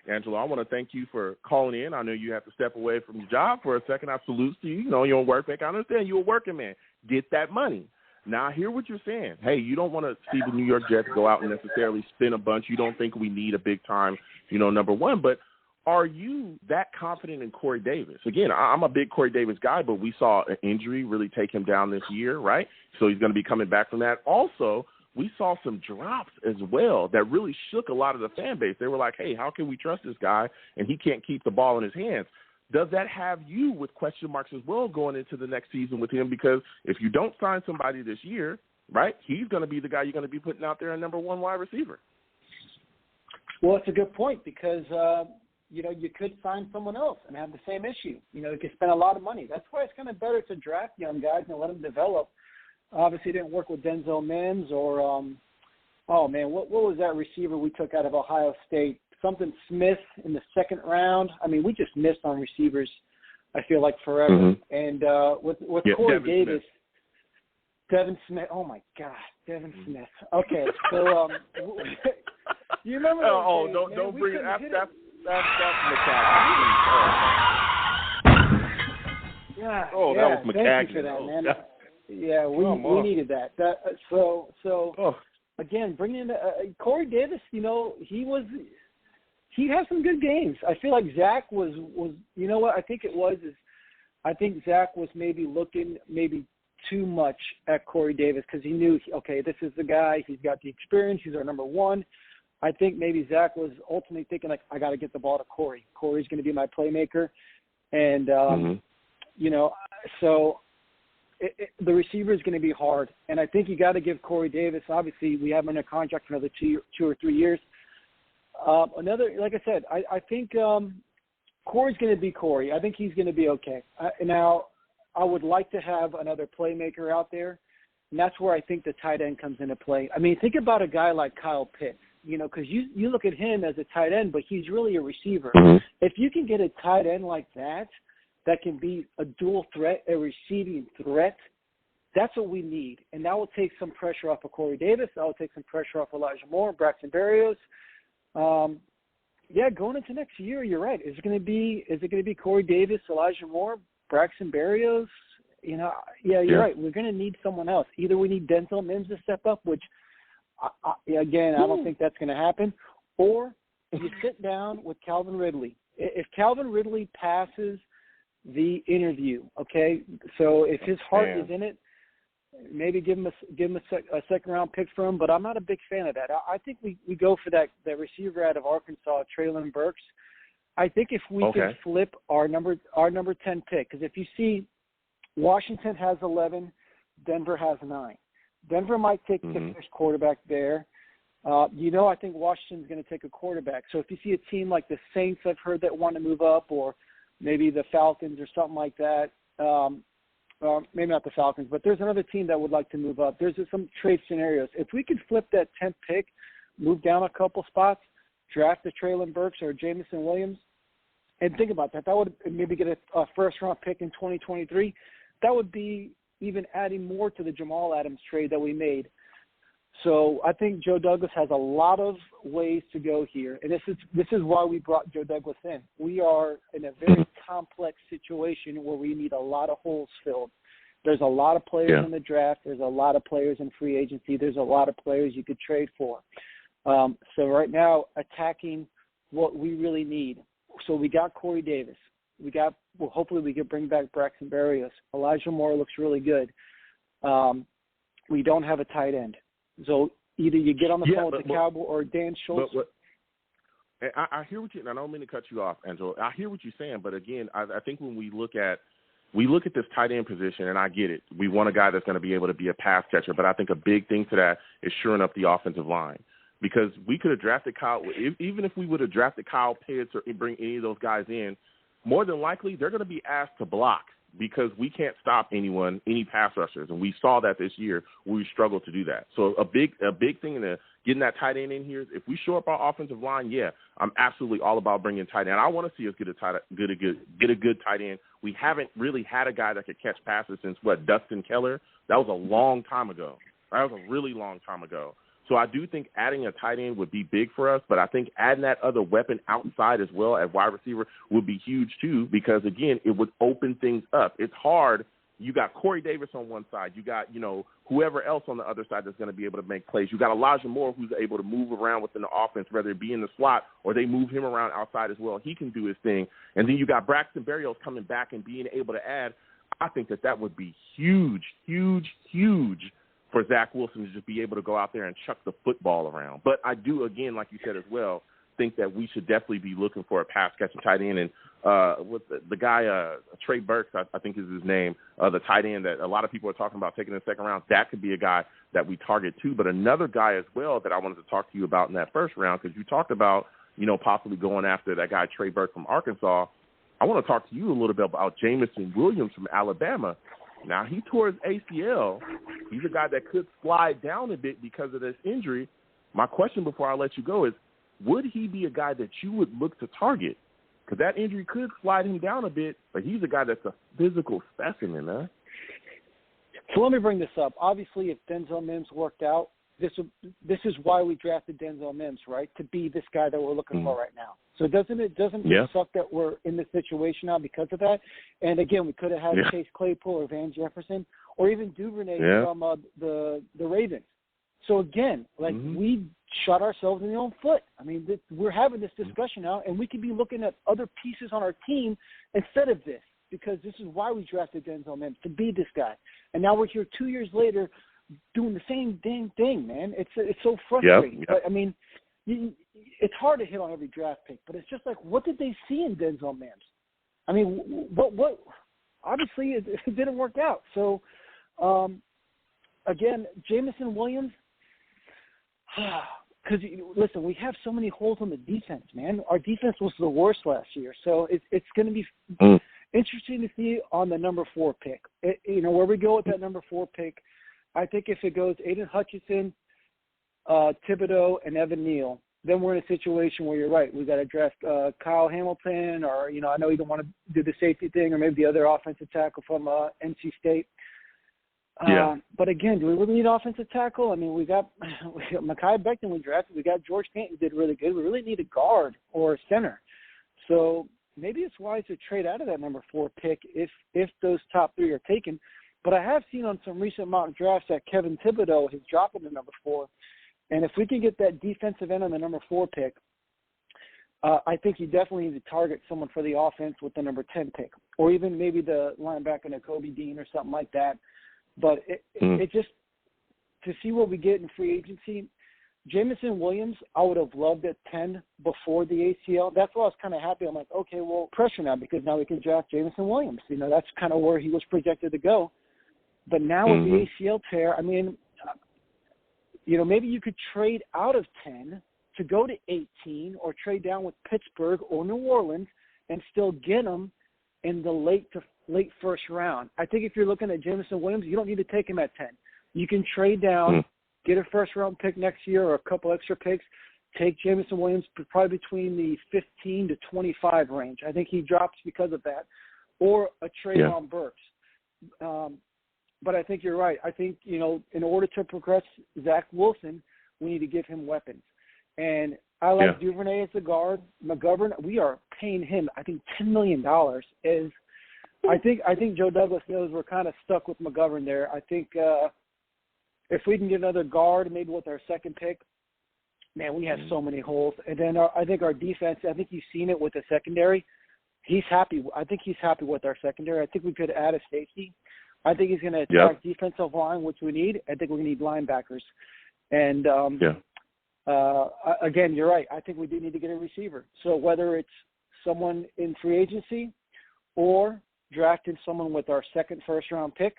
Angelo, I want to thank you for calling in. I know you have to step away from your job for a second. I salute to you. You're on work back. I understand you're a working man. Get that money. Now, I hear what you're saying. Hey, you don't want to see the New York Jets go out and necessarily spin a bunch. You don't think we need a big-time, number one. But are you that confident in Corey Davis? Again, I'm a big Corey Davis guy, but we saw an injury really take him down this year, right? So he's going to be coming back from that. Also, we saw some drops as well that really shook a lot of the fan base. They were like, hey, how can we trust this guy? And he can't keep the ball in his hands. Does that have you with question marks as well going into the next season with him? Because if you don't sign somebody this year, right, he's going to be the guy you're going to be putting out there a number one wide receiver. Well, it's a good point because, you could sign someone else and have the same issue. You could spend a lot of money. That's why it's kind of better to draft young guys and let them develop. Obviously, it didn't work with Denzel Mims or, what was that receiver we took out of Ohio State? Something Smith in the second round. I mean, we just missed on receivers, I feel like, forever. And with Corey Davis, Devin Smith. Oh, my God, Devin Smith. Okay, so you remember those days, don't bring it up. That's McCagney. That was McCagney. Thank you for that, man. We needed that. Again, bringing in Corey Davis, he has some good games. I feel like Zach was I think Zach was maybe looking too much at Corey Davis because he knew, okay, this is the guy. He's got the experience. He's our number one. I think maybe Zach was ultimately thinking, like, I got to get the ball to Corey. Corey's going to be my playmaker. And, so the receiver is going to be hard. And I think you got to give Corey Davis, obviously, we have him under contract for another 2 or 3 years. Like I said, I think Corey's going to be Corey. I think he's going to be okay. Now, I would like to have another playmaker out there, and that's where I think the tight end comes into play. I mean, think about a guy like Kyle Pitts, because you look at him as a tight end, but he's really a receiver. If you can get a tight end like that can be a dual threat, a receiving threat, that's what we need. And that will take some pressure off of Corey Davis. That will take some pressure off Elijah Moore, Braxton Barrios. Going into next year, you're right. Is it going to be Corey Davis, Elijah Moore, Braxton Barrios? You're right. We're going to need someone else. Either we need Denzel Mims to step up, which, I don't think that's going to happen, or you sit down with Calvin Ridley. If Calvin Ridley passes the interview, okay, so if his heart is in it, maybe give him a second-round pick for him, but I'm not a big fan of that. I think we go for that receiver out of Arkansas, Treylon Burks. I think if we can flip our number 10 pick, because if you see Washington has 11, Denver has 9. Denver might take the first quarterback there. I think Washington's going to take a quarterback. So if you see a team like the Saints, I've heard that want to move up, or maybe the Falcons or something like that, maybe not the Falcons, but there's another team that would like to move up. There's some trade scenarios. If we could flip that 10th pick, move down a couple spots, draft the Treylon Burks or Jameson Williams, and think about that. That would maybe get a first-round pick in 2023. That would be even adding more to the Jamal Adams trade that we made. So I think Joe Douglas has a lot of ways to go here, and this is why we brought Joe Douglas in. We are in a very complex situation where we need a lot of holes filled. There's a lot of players in the draft. There's a lot of players in free agency. There's a lot of players you could trade for. So right now, attacking what we really need. So we got Corey Davis. Hopefully we can bring back Braxton Barrios. Elijah Moore looks really good. We don't have a tight end. So either you get on the phone with the Cowboy or Dan Schultz. I hear what you. And I don't mean to cut you off, Angelo. I hear what you're saying, but again, I think when we look at this tight end position, and I get it. We want a guy that's going to be able to be a pass catcher, but I think a big thing to that is shoring up the offensive line, because we could have drafted Kyle. Even if we would have drafted Kyle Pitts or bring any of those guys in, more than likely they're going to be asked to block, because we can't stop any pass rushers. And we saw that this year where we struggled to do that. So a big thing in getting that tight end in here is if we shore up our offensive line, I'm absolutely all about bringing tight end. I want to see us get a good tight end. We haven't really had a guy that could catch passes since, Dustin Keller? That was a long time ago. That was a really long time ago. So I do think adding a tight end would be big for us, but I think adding that other weapon outside as well at wide receiver would be huge too, because, again, it would open things up. It's hard. You got Corey Davis on one side. You got, whoever else on the other side that's going to be able to make plays. You got Elijah Moore, who's able to move around within the offense, whether it be in the slot or they move him around outside as well. He can do his thing. And then you got Braxton Barrios coming back and being able to add. I think that would be huge, huge, huge for Zach Wilson to just be able to go out there and chuck the football around. But I do, again, like you said as well, think that we should definitely be looking for a pass-catching tight end. And with the guy, Trey Burks, I think is his name, the tight end that a lot of people are talking about taking in the second round, that could be a guy that we target too. But another guy as well that I wanted to talk to you about in that first round, because you talked about, possibly going after that guy Trey Burks from Arkansas. I want to talk to you a little bit about Jameson Williams from Alabama. Now, he tore his ACL. He's a guy that could slide down a bit because of this injury. My question before I let you go is, would he be a guy that you would look to target? Because that injury could slide him down a bit, but he's a guy that's a physical specimen, man. So let me bring this up. Obviously, if Denzel Mims worked out, this is why we drafted Denzel Mims, right, to be this guy that we're looking for right now. So doesn't it suck that we're in this situation now because of that? And, again, we could have had Chase Claypool or Van Jefferson or even Duvernay from the Ravens. So, again, we shot ourselves in the own foot. I mean, we're having this discussion now, and we could be looking at other pieces on our team instead of this, because this is why we drafted Denzel Mims, to be this guy. And now we're here 2 years later doing the same dang thing, man. It's so frustrating. But, I mean, it's hard to hit on every draft pick, but it's just like, what did they see in Denzel Mims? I mean, what obviously it didn't work out. So, again, Jameson Williams, because, listen, we have so many holes on the defense, man. Our defense was the worst last year. So it's going to be interesting to see on the number 4 pick. Where we go with that number 4 pick, I think if it goes Aiden Hutchinson, Thibodeau, and Evan Neal, then we're in a situation where you're right. We've got to draft Kyle Hamilton, or, I know you don't want to do the safety thing, or maybe the other offensive tackle from NC State. But, again, do we really need offensive tackle? I mean, we got Mekhi Becton we drafted. We got George Canton who did really good. We really need a guard or a center. So maybe it's wise to trade out of that number 4 pick if those top 3 are taken. But I have seen on some recent mock drafts that Kevin Thibodeau has dropped into number 4. And if we can get that defensive end on the number 4 pick, I think you definitely need to target someone for the offense with the number 10 pick, or even maybe the linebacker Kobe Dean or something like that. But it just, to see what we get in free agency, Jameson Williams, I would have loved at 10 before the ACL. That's why I was kind of happy. I'm like, okay, well, pressure now, because now we can draft Jameson Williams. You know, that's kind of where he was projected to go. But now with the ACL tear, I mean, you know, maybe you could trade out of 10 to go to 18, or trade down with Pittsburgh or New Orleans and still get him in the late first round. I think if you're looking at Jameson Williams, you don't need to take him at 10. You can trade down, get a first-round pick next year or a couple extra picks, take Jameson Williams probably between the 15 to 25 range. I think he drops because of that, or a trade on Burks. But I think you're right. I think, you know, in order to progress Zach Wilson, we need to give him weapons. And I like Duvernay as the guard. McGovern, we are paying him, I think, $10 million. I think Joe Douglas knows we're kind of stuck with McGovern there. I think if we can get another guard, maybe with our second pick, man, we have so many holes. And then I think our defense, I think you've seen it with the secondary. He's happy. I think he's happy with our secondary. I think we could add a safety. I think he's going to attack defensive line, which we need. I think we're going to need linebackers. And, again, you're right. I think we do need to get a receiver. So whether it's someone in free agency or drafting someone with our second first-round pick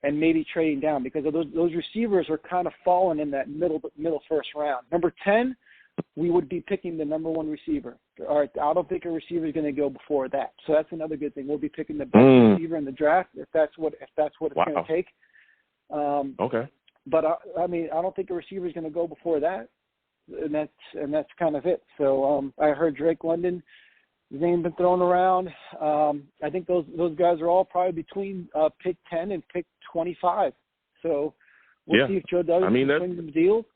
and maybe trading down, because of those receivers are kind of falling in that middle first round. Number 10, we would be picking the number one receiver. All right, I don't think a receiver is going to go before that. So that's another good thing. We'll be picking the best receiver in the draft if that's what it's going to take. Okay. But I mean, I don't think a receiver is going to go before that, and that's kind of it. So I heard Drake London, his name been thrown around. I think those guys are all probably between pick 10 and pick 25. So we'll see if Joe Douglas can swing some deals.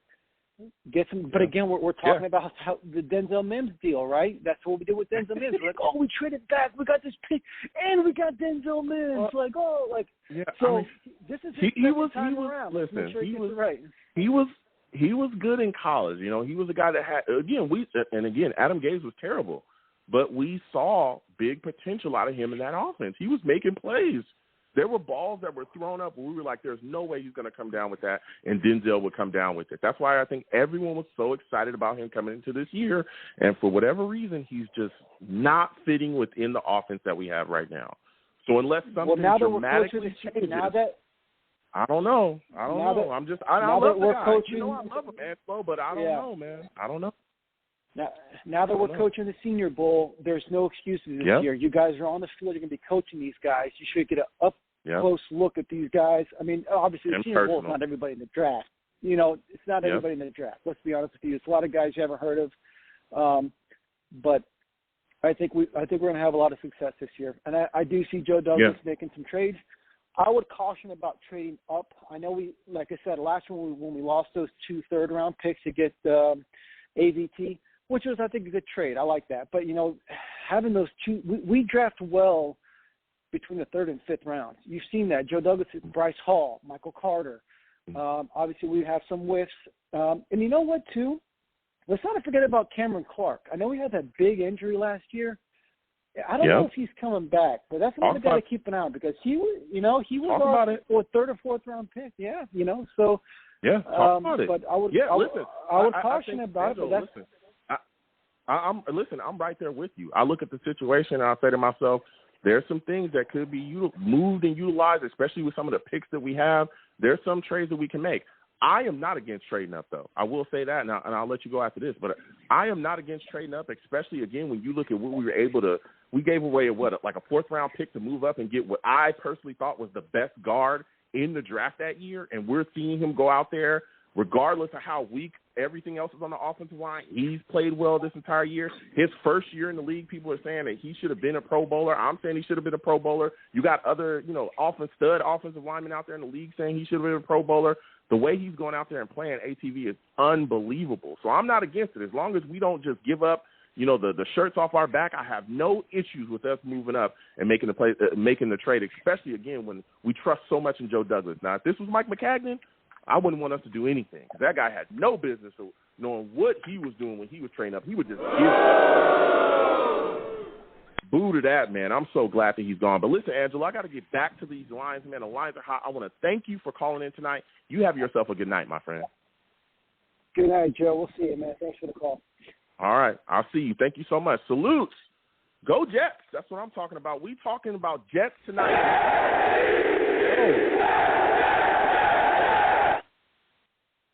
Get some, but again, we're talking about how the Denzel Mims deal, right? That's what we did with Denzel Mims. We're like, oh, we traded back, we got this pick, and we got Denzel Mims. This is he was around. Listen, he was good in college. You know, he was a guy that had Adam Gase was terrible, but we saw big potential out of him in that offense. He was making plays. There were balls that were thrown up where we were like, there's no way he's going to come down with that, and Denzel would come down with it. That's why I think everyone was so excited about him coming into this year, and for whatever reason, he's just not fitting within the offense that we have right now. So unless something dramatically changes, I don't know. I love the guy. You know, I love him, man, but I don't know, man. I don't know. Now that we're coaching the Senior Bowl, there's no excuses this year. You guys are on the field. You're going to be coaching these guys. You should get an up-close look at these guys. I mean, obviously, the Senior Bowl is not everybody in the draft. You know, it's not everybody in the draft. Let's be honest with you. It's a lot of guys you haven't heard of. But I think we're going to have a lot of success this year. And I do see Joe Douglas making some trades. I would caution about trading up. I know like I said, last year when we lost those 2 third-round picks to get AVT, which was, I think, a good trade. I like that. But, you know, having those two, we draft well between the 3rd and 5th rounds. You've seen that. Joe Douglas, Bryce Hall, Michael Carter. Obviously, we have some whiffs. And you know what, too? Let's not forget about Cameron Clark. I know he had that big injury last year. I don't know if he's coming back, but that's another guy to keep an eye on, because he was our 3rd or 4th round pick. Yeah, you know, so. Yeah, talk about it. But I would caution about it. I'm right there with you. I look at the situation and I say to myself, there's some things that could be moved and utilized, especially with some of the picks that we have. There's some trades that we can make. I am not against trading up, though. I will say that, and I'll let you go after this. But I am not against trading up, especially, again, when you look at what we were able to – we gave away, a 4th-round pick to move up and get what I personally thought was the best guard in the draft that year, and we're seeing him go out there regardless of how weak everything else is on the offensive line. He's played well this entire year. His first year in the league, people are saying that he should have been a Pro Bowler. I'm saying he should have been a Pro Bowler. You got other, stud offensive linemen out there in the league saying he should have been a Pro Bowler. The way he's going out there and playing ATV is unbelievable. So I'm not against it. As long as we don't just give up, the shirts off our back, I have no issues with us moving up and making the trade, especially, again, when we trust so much in Joe Douglas. Now, if this was Mike McCagnon, I wouldn't want us to do anything. That guy had no business knowing what he was doing when he was training up. He would just give boo to that, man. I'm so glad that he's gone. But listen, Angelo, I got to get back to these lines, man. The lines are hot. I want to thank you for calling in tonight. You have yourself a good night, my friend. Good night, Joe. We'll see you, man. Thanks for the call. All right. I'll see you. Thank you so much. Salutes. Go Jets. That's what I'm talking about. We talking about Jets tonight.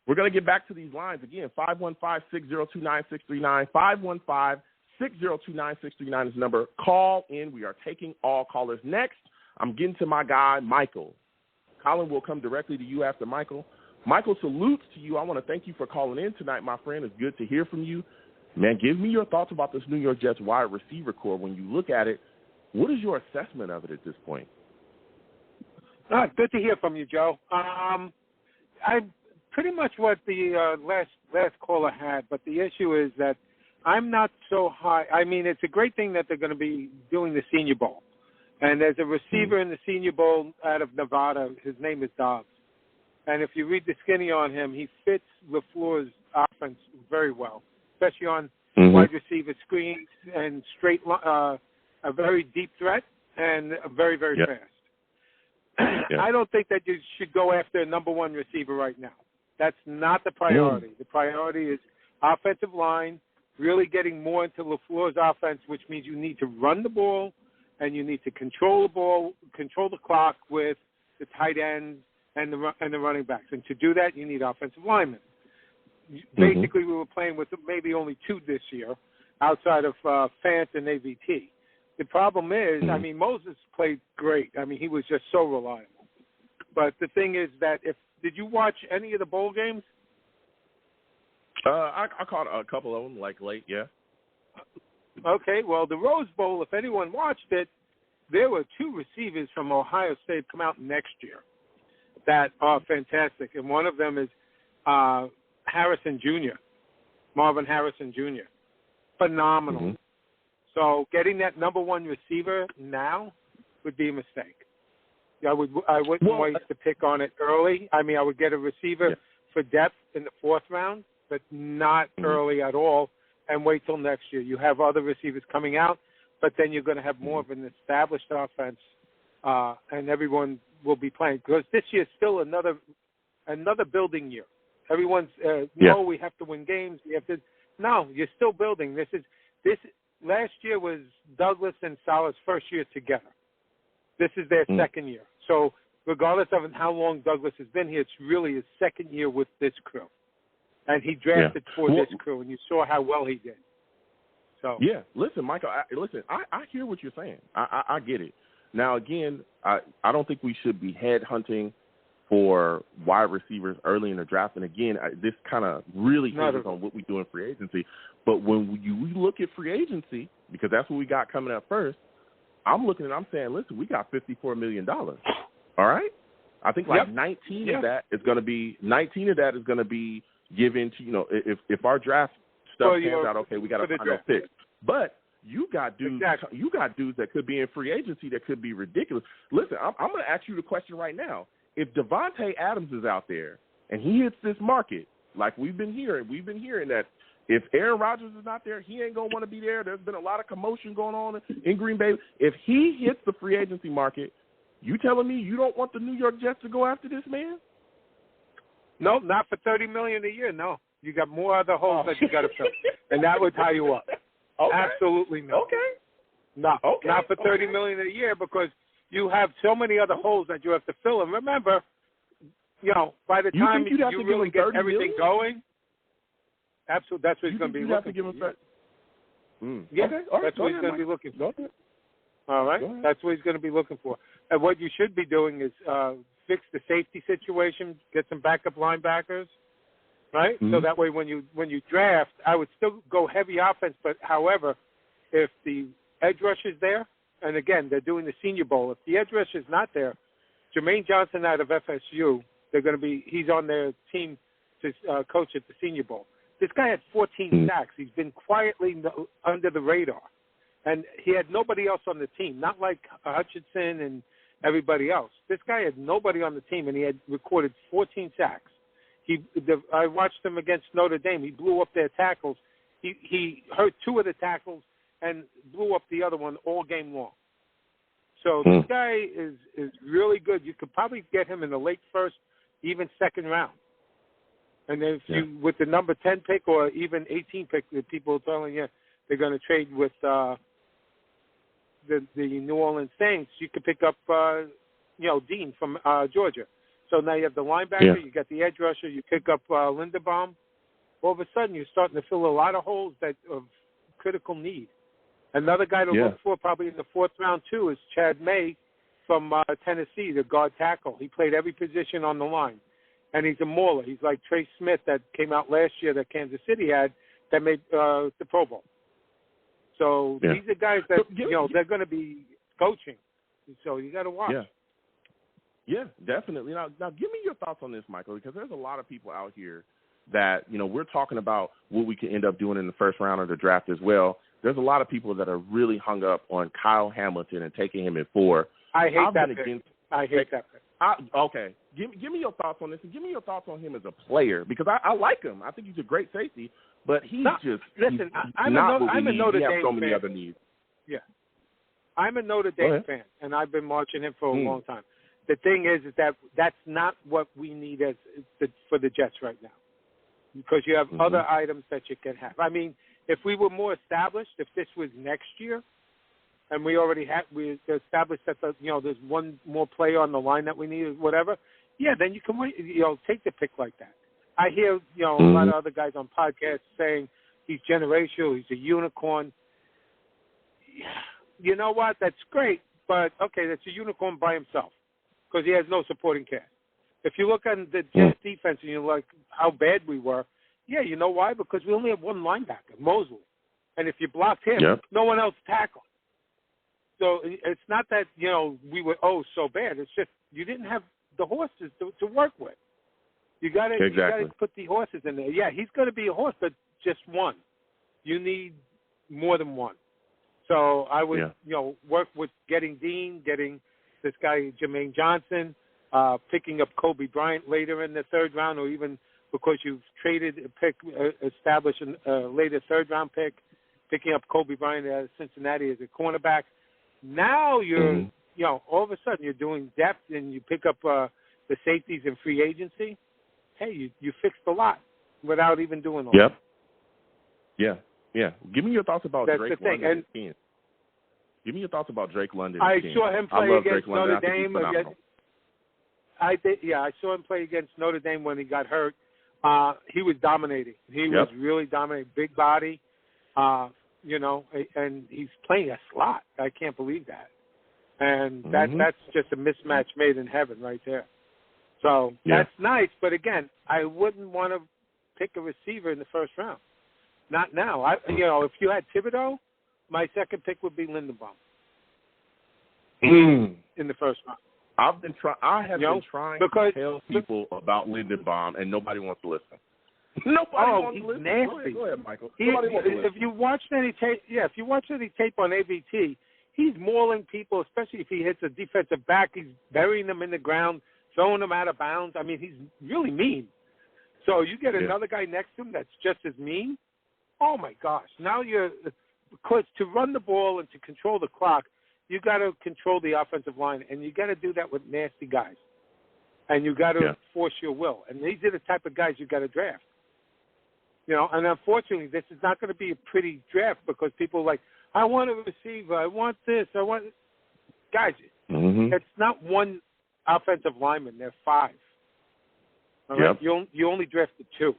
We're going to get back to these lines again. 515-602-9639. 515-602-9639 is the number. Call in. We are taking all callers. Next, I'm getting to my guy, Michael. Colin will come directly to you after Michael. Michael, salutes to you. I want to thank you for calling in tonight, my friend. It's good to hear from you. Man, give me your thoughts about this New York Jets wide receiver core. When you look at it, what is your assessment of it at this point? Good to hear from you, Joe. I pretty much what the last caller had, but the issue is that I'm not so high. I mean, it's a great thing that they're going to be doing the Senior Bowl. And there's a receiver in the Senior Bowl out of Nevada. His name is Dobbs. And if you read the skinny on him, he fits LaFleur's offense very well, especially on wide receiver screens and straight, a very deep threat and very, very fast. I don't think that you should go after a number one receiver right now. That's not the priority. The priority is offensive line, really getting more into LaFleur's offense, which means you need to run the ball and you need to control the ball, control the clock with the tight ends and the running backs. And to do that, you need offensive linemen. Basically, we were playing with maybe only two this year outside of Fant and AVT. The problem is, I mean, Moses played great. I mean, he was just so reliable. But the thing is that did you watch any of the bowl games? I caught a couple of them, like late, yeah. Okay, well, the Rose Bowl, if anyone watched it, there were two receivers from Ohio State come out next year that are fantastic. And one of them is Harrison Jr., Marvin Harrison Jr. Phenomenal. So getting that number one receiver now would be a mistake. I wouldn't wait to pick on it early. I mean, I would get a receiver for depth in the fourth round, but not early at all, and wait till next year. You have other receivers coming out, but then you're going to have more of an established offense, and everyone will be playing. Because this year is still another building year. Everyone's no, we have to win games. We have to. No, you're still building. This last year was Douglas and Salah's first year together. This is their second year. So regardless of how long Douglas has been here, it's really his second year with this crew. And he drafted for this crew, and you saw how well he did. So listen, Michael, I hear what you're saying. I get it. Now, again, I don't think we should be headhunting for wide receivers early in the draft. And, again, this kind of really hinges on what we do in free agency. But when we look at free agency, because that's what we got coming up first, I'm saying, listen, we got $54 million. All right? I think 19 of that is going to be given to, if our draft stuff pans out, okay, we got to find those picks. But you got dudes that could be in free agency that could be ridiculous. Listen, I'm going to ask you the question right now. If Devontae Adams is out there and he hits this market, like we've been hearing that if Aaron Rodgers is not there, he ain't going to want to be there. There's been a lot of commotion going on in Green Bay. If he hits the free agency market, you telling me you don't want the New York Jets to go after this man? No, not for $30 million a year. No, you got more other holes that you got to fill, and that would tie you up. Okay. Absolutely not. Okay. No, not for $30 million a year, because you have so many other holes that you have to fill. And remember, by the time you really get everything going, absolutely, that's what he's going to be looking for. Yeah, okay. All right. That's what he's going to be looking for. All right, that's what he's going to be looking for. And what you should be doing is fix the safety situation, get some backup linebackers, right? So that way when you draft, I would still go heavy offense, but however, if the edge rush is there, and again, they're doing the Senior Bowl, if the edge rush is not there, Jermaine Johnson out of FSU, he's on their team to coach at the Senior Bowl. This guy had 14 sacks. He's been quietly under the radar. And he had nobody else on the team, not like Hutchinson and everybody else. This guy had nobody on the team, and he had recorded 14 sacks. I watched him against Notre Dame. He blew up their tackles. He hurt two of the tackles and blew up the other one all game long. So this guy is really good. You could probably get him in the late first, even second round. And if you with the number 10 pick or even 18 pick, the people are telling you they're going to trade with the New Orleans Saints, you could pick up Dean from Georgia. So now you have the linebacker, you got the edge rusher, you pick up Linderbaum. All of a sudden, you're starting to fill a lot of holes that of critical need. Another guy to look for probably in the fourth round, too, is Chad May from Tennessee, the guard tackle. He played every position on the line. And he's a mauler. He's like Trey Smith that came out last year that Kansas City had that made the Pro Bowl. So these are guys that, they're going to be coaching. So you got to watch. Yeah, definitely. Now, give me your thoughts on this, Michael, because there's a lot of people out here that, we're talking about what we can end up doing in the first round of the draft as well. There's a lot of people that are really hung up on Kyle Hamilton and taking him at 4. I hate that pick. Okay. Give me your thoughts on this, and give me your thoughts on him as a player, because I like him. I think he's a great safety, but he's not I'm a Notre Dame so many fan. other needs. Yeah. I'm a Notre Dame fan, and I've been watching him for a long time. The thing is that that's not what we need for the Jets right now, because you have other items that you can have. I mean, if we were more established, if this was next year, and we established that there's one more player on the line that we need or whatever, then you can wait, take the pick like that. I hear a lot of other guys on podcasts saying he's generational, he's a unicorn. You know what? That's great, but okay, that's a unicorn by himself because he has no supporting cast. If you look at the Jets defense and you're like how bad we were, you know why? Because we only have one linebacker, Mosley. And if you blocked him, no one else tackled. So it's not that, we were, so bad. It's just you didn't have the horses to work with. You got to put the horses in there. Yeah, he's going to be a horse, but just one. You need more than one. So I would, work with getting Dean, getting this guy, Jermaine Johnson, picking up Kobe Bryant later in the third round, or even because you've traded a pick, established a later third-round pick, picking up Kobe Bryant at Cincinnati as a cornerback. Now you're, all of a sudden you're doing depth and you pick up the safeties in free agency. Hey, you fixed a lot without even doing all that. Yeah. Give me your thoughts about Drake London. Give me your thoughts about Drake London. I saw him play against Notre Dame. I saw him play against Notre Dame when he got hurt. He was dominating. He was really dominating. Big body, and he's playing a slot. I can't believe that. And that's just a mismatch made in heaven right there. So that's nice. But again, I wouldn't want to pick a receiver in the first round. Not now. If you had Thibodeau, my second pick would be Linderbaum in the first round. I have been trying to tell people about Linderbaum, and nobody wants to listen. Nobody wants to listen. Nasty. Go ahead, Michael. If you watch any tape on ABT, he's mauling people, especially if he hits a defensive back. He's burying them in the ground, throwing them out of bounds. I mean, he's really mean. So you get another guy next to him that's just as mean. Oh my gosh! Now because to run the ball and to control the clock, you got to control the offensive line, and you got to do that with nasty guys, and you got to force your will. And these are the type of guys you got to draft. And unfortunately, this is not going to be a pretty draft because people are like, I want a receiver, I want this, I want. Guys, it's not one offensive lineman; they're 5. All right? You only drafted 2.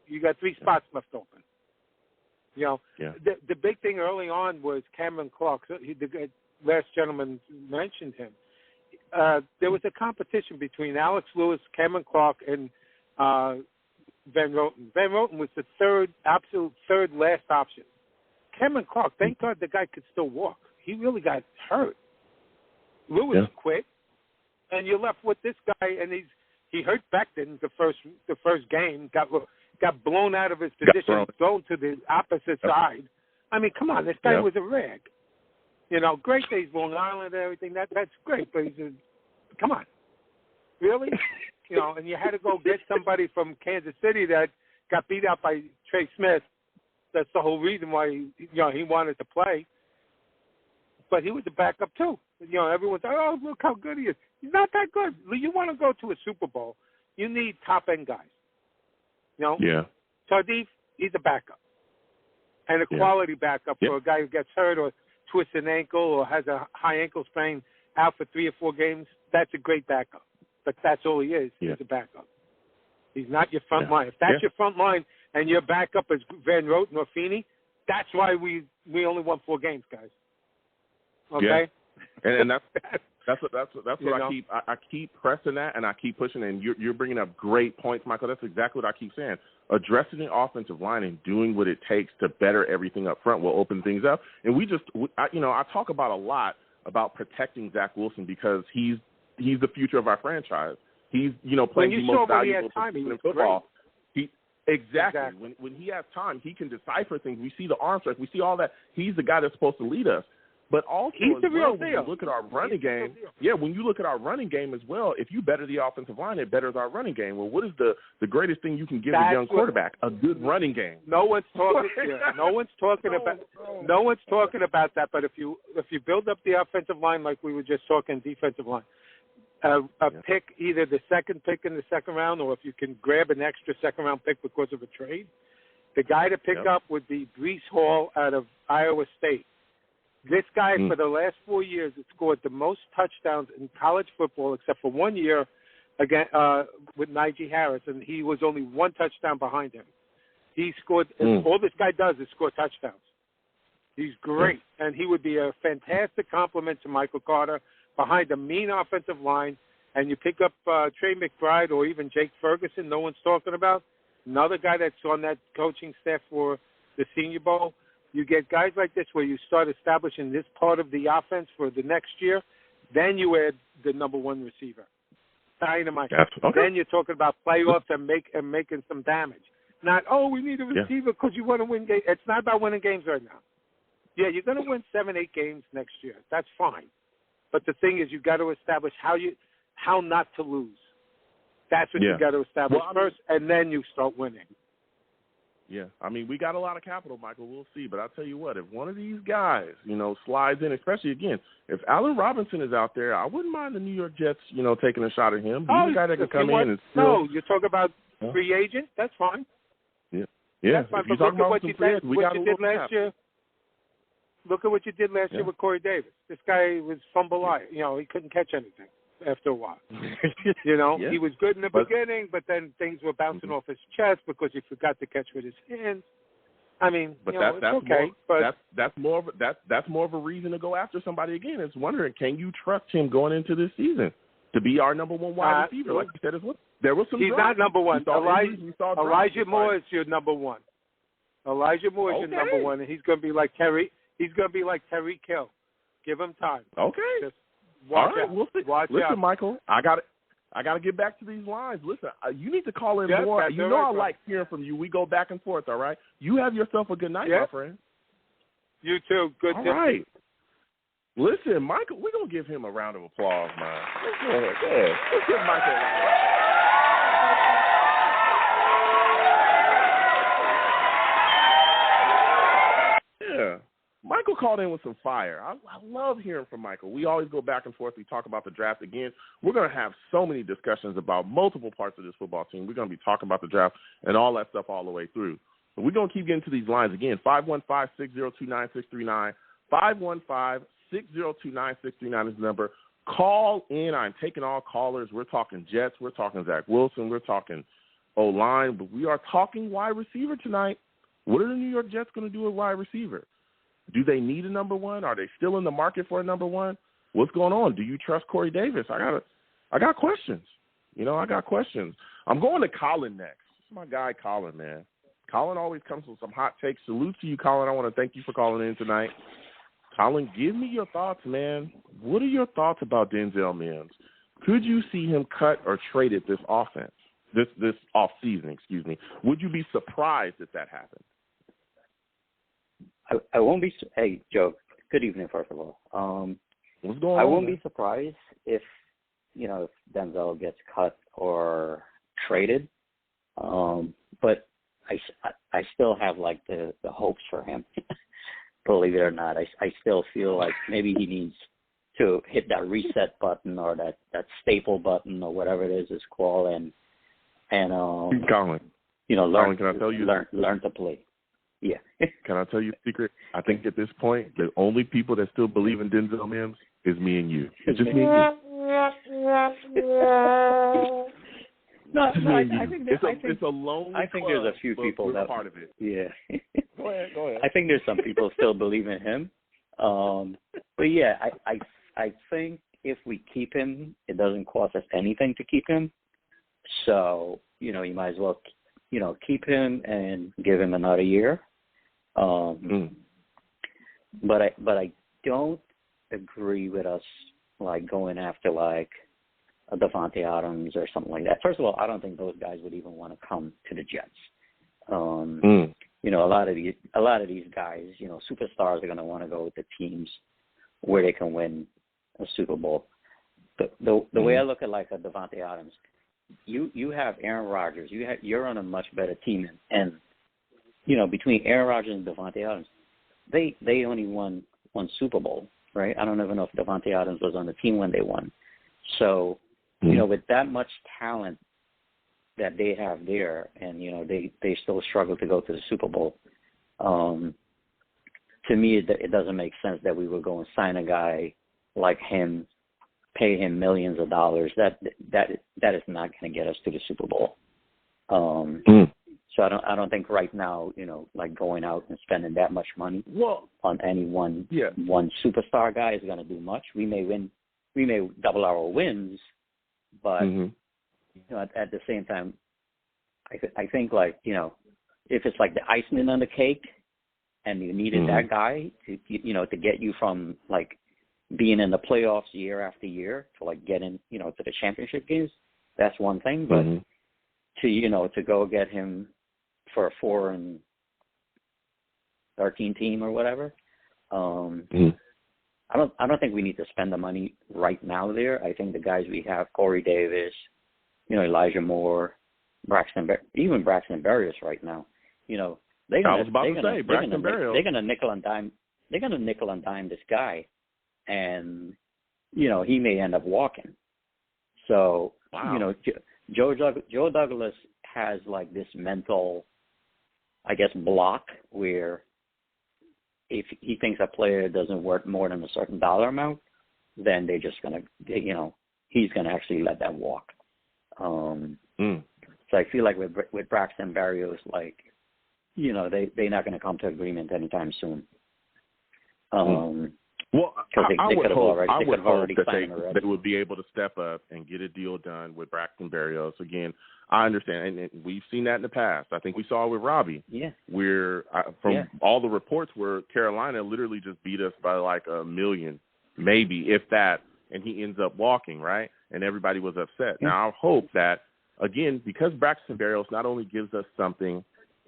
You got 3 spots left open. The big thing early on was Cameron Clark. The last gentleman mentioned him. There was a competition between Alex Lewis, Cameron Clark, and Van Roten. Van Roten was the absolute third last option. Cameron Clark, thank God the guy could still walk. He really got hurt. Lewis quit, and you're left with this guy, and he hurt Becton the first game, got blown out of his position, thrown to the opposite side. I mean, come on, this guy was a rag. Great days, Long Island and everything. That's great, but come on. Really? and you had to go get somebody from Kansas City that got beat out by Trey Smith. That's the whole reason why he wanted to play. But he was a backup too. Everyone's like, oh, look how good he is. He's not that good. You want to go to a Super Bowl, you need top end guys. Yeah. Tardif, he's a backup, and a quality backup for a guy who gets hurt or twists an ankle or has a high ankle sprain out for 3 or 4 games. That's a great backup. But that's all he is. He's a backup. He's not your front line. If that's your front line and your backup is Van Roten or Feeney, that's why we only won 4 games, guys. Okay? Yeah. And that's what I keep pressing that, and I keep pushing, and you're bringing up great points, Michael. That's exactly what I keep saying. Addressing the offensive line and doing what it takes to better everything up front will open things up. And I talk about a lot about protecting Zach Wilson because he's the future of our franchise. He's playing the most valuable position in football. Exactly. When he has time, he can decipher things. We see the arm strength. We see all that. He's the guy that's supposed to lead us. But also, he's the real deal. When you look at our running game, when you look at our running game as well, if you better the offensive line, it betters our running game. Well, what is the greatest thing you can give a young quarterback? A good running game. No one's talking. No one's talking about that. But if you build up the offensive line like we were just talking, defensive line, pick either the second pick in the second round, or if you can grab an extra second round pick because of a trade, the guy to pick up would be Breece Hall out of Iowa State. This guy, for the last 4 years, has scored the most touchdowns in college football, except for 1 year again with Najee Harris, and he was only 1 touchdown behind him. He scored. All this guy does is score touchdowns. He's great, and he would be a fantastic complement to Michael Carter behind a mean offensive line. And you pick up Trey McBride or even Jake Ferguson, no one's talking about, another guy that's on that coaching staff for the Senior Bowl. You get guys like this where you start establishing this part of the offense for the next year. Then you add the number 1 receiver. Dynamite. Okay. Then you're talking about playoffs and making some damage. Not, we need a receiver because you want to win games. It's not about winning games right now. Yeah, you're going to win 7, 8 games next year. That's fine. But the thing is, you've got to establish how not to lose. That's what you've got to establish first, and then you start winning. Yeah, we got a lot of capital, Michael. We'll see. But I'll tell you what, if one of these guys, slides in, especially, again, if Allen Robinson is out there, I wouldn't mind the New York Jets, taking a shot at him. He's a guy that can come in and still... No, you're talking about free agent? That's fine. Yeah. That's fine. But look at what you did last year. Look at what you did last year with Corey Davis. This guy was fumble-eyed. He couldn't catch anything after a while. He was good in the beginning, but then things were bouncing off his chest because he forgot to catch with his hands. That's okay. That's more of a reason to go after somebody again. It's wondering, can you trust him going into this season to be our number 1 wide receiver? Like you said, there was some. He's not number 1. Elijah Moore is your number 1. Elijah Moore is your number 1, and he's going to be like Terry. He's going to be like Tyreek Hill. Give him time. Okay. Just watch out. We'll see. Listen, Michael, I got to get back to these lines. Listen, you need to call in more. I like hearing from you. We go back and forth, all right? You have yourself a good night, my friend. You too. Good all right. Listen, Michael, we're going to give him a round of applause, man. Let's give Michael a round of applause. Yeah. Michael called in with some fire. I love hearing from Michael. We always go back and forth. We talk about the draft again. We're going to have so many discussions about multiple parts of this football team. We're going to be talking about the draft and all that stuff all the way through. But we're going to keep getting to these lines again. 515-602-9639. 515-602-9639 is the number. Call in. I'm taking all callers. We're talking Jets. We're talking Zach Wilson. We're talking O-line. But we are talking wide receiver tonight. What are the New York Jets going to do with wide receiver? Do they need a number 1? Are they still in the market for a number 1? What's going on? Do you trust Corey Davis? I got questions. I got questions. I'm going to Colin next. This is my guy, Colin, man. Colin always comes with some hot takes. Salute to you, Colin. I want to thank you for calling in tonight. Colin, give me your thoughts, man. What are your thoughts about Denzel Mims? Could you see him cut or traded this offense, this offseason, excuse me? Would you be surprised if that happened? I won't be. Hey, Joe. Good evening, first of all. What's going on? I won't be surprised if Denzel gets cut or traded. But I still have like the hopes for him. Believe it or not, I still feel like maybe he needs to hit that reset button or that staple button or whatever it is it's called, and Colin, learn. Can I tell you learn to play. Yeah. Can I tell you a secret? I think at this point, the only people that still believe in Denzel Mims is me and you. It's just me and you. No, I think it's a lonely I think club, there's a few people we're that part of it. Yeah. Go ahead. I think there's some people still believe in him. But yeah, I think if we keep him, it doesn't cost us anything to keep him. So, you might as well, keep him and give him another year. But I don't agree with us like going after like a Devontae Adams or something like that. First of all, I don't think those guys would even want to come to the Jets. A lot of these guys, superstars are going to want to go with the teams where they can win a Super Bowl. The way I look at like a Devontae Adams, you have Aaron Rodgers. You're on a much better team, and between Aaron Rodgers and Devontae Adams, they only won one Super Bowl, right? I don't even know if Devontae Adams was on the team when they won. So, with that much talent that they have there, and they still struggle to go to the Super Bowl. To me, it doesn't make sense that we would go and sign a guy like him, pay him millions of dollars. That is not going to get us to the Super Bowl. So I don't think right now, like going out and spending that much money on any one superstar guy is going to do much. We may double our wins, but at the same time, I think like if it's like the icing on the cake, and you needed that guy to get you from like being in the playoffs year after year to like getting to the championship games, that's one thing. But to go get him for a 4-13 team or whatever, I don't think we need to spend the money right now there. I think the guys we have, Corey Davis, Elijah Moore, Braxton Barrios right now, they're gonna nickel and dime. They're gonna nickel and dime this guy, and he may end up walking. So Joe Douglas has like this mental, I guess, block where if he thinks a player doesn't worth more than a certain dollar amount, then they're just gonna, he's gonna actually let that walk. So I feel like with Braxton Barrios, like, they're not going to come to agreement anytime soon. Well, I would hope that they would be able to step up and get a deal done with Braxton Barrios. Again, I understand, and we've seen that in the past. I think we saw it with Robbie, where all the reports were Carolina literally just beat us by like $1 million, maybe, if that, and he ends up walking, right? And everybody was upset. Now, I hope that, again, because Braxton Barrios not only gives us something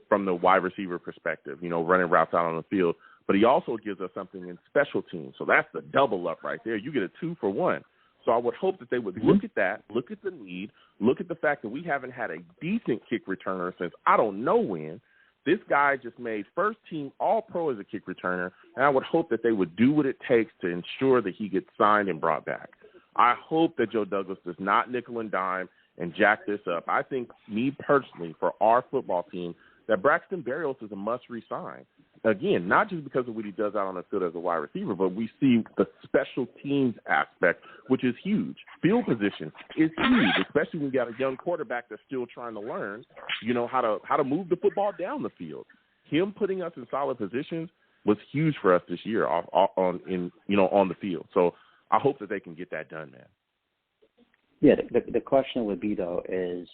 from the wide receiver perspective, running routes out on the field, but he also gives us something in special teams. So that's the double up right there. You get a 2-for-1. So I would hope that they would look at that, look at the need, look at the fact that we haven't had a decent kick returner since I don't know when. This guy just made first team All-Pro as a kick returner, and I would hope that they would do what it takes to ensure that he gets signed and brought back. I hope that Joe Douglas does not nickel and dime and jack this up. I think, me personally, for our football team, that Braxton Barrios is a must re-sign. Again, not just because of what he does out on the field as a wide receiver, but we see the special teams aspect, which is huge. Field position is huge, especially when you got a young quarterback that's still trying to learn, how to move the football down the field. Him putting us in solid positions was huge for us this year on the field. So I hope that they can get that done, man. Yeah, the question would be though is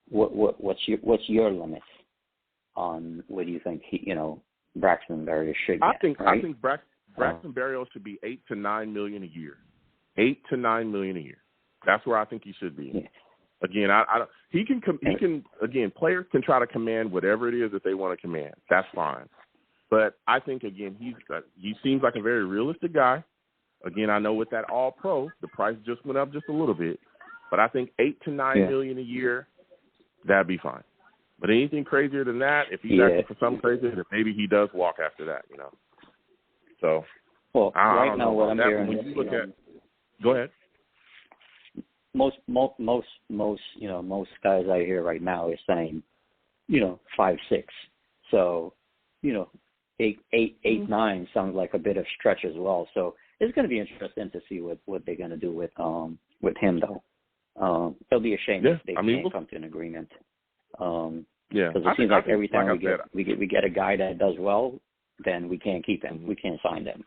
what's your limit on what do you think Braxton Barrios should get? I think Braxton Barrios should be $8 to $9 million a year. $8 to $9 million a year. That's where I think he should be. Yeah. Again, he can again, players can try to command whatever it is that they want to command. That's fine. But I think again he seems like a very realistic guy. Again, I know with that All-Pro, the price just went up just a little bit. But I think $8 to $9 million a year, that'd be fine. But anything crazier than that, if he's asking for something crazier, then maybe he does walk after that, you know. So, well, I don't now know what I'm hearing when is, you look at, go ahead. Most guys I hear right now are saying, 5'6". So, 8, 9 sounds like a bit of stretch as well. So it's going to be interesting to see what they're going to do with him though. It'll be a shame if they can't come to an agreement. Because it seems like every time we get a guy that does well, then we can't keep him. We can't sign him.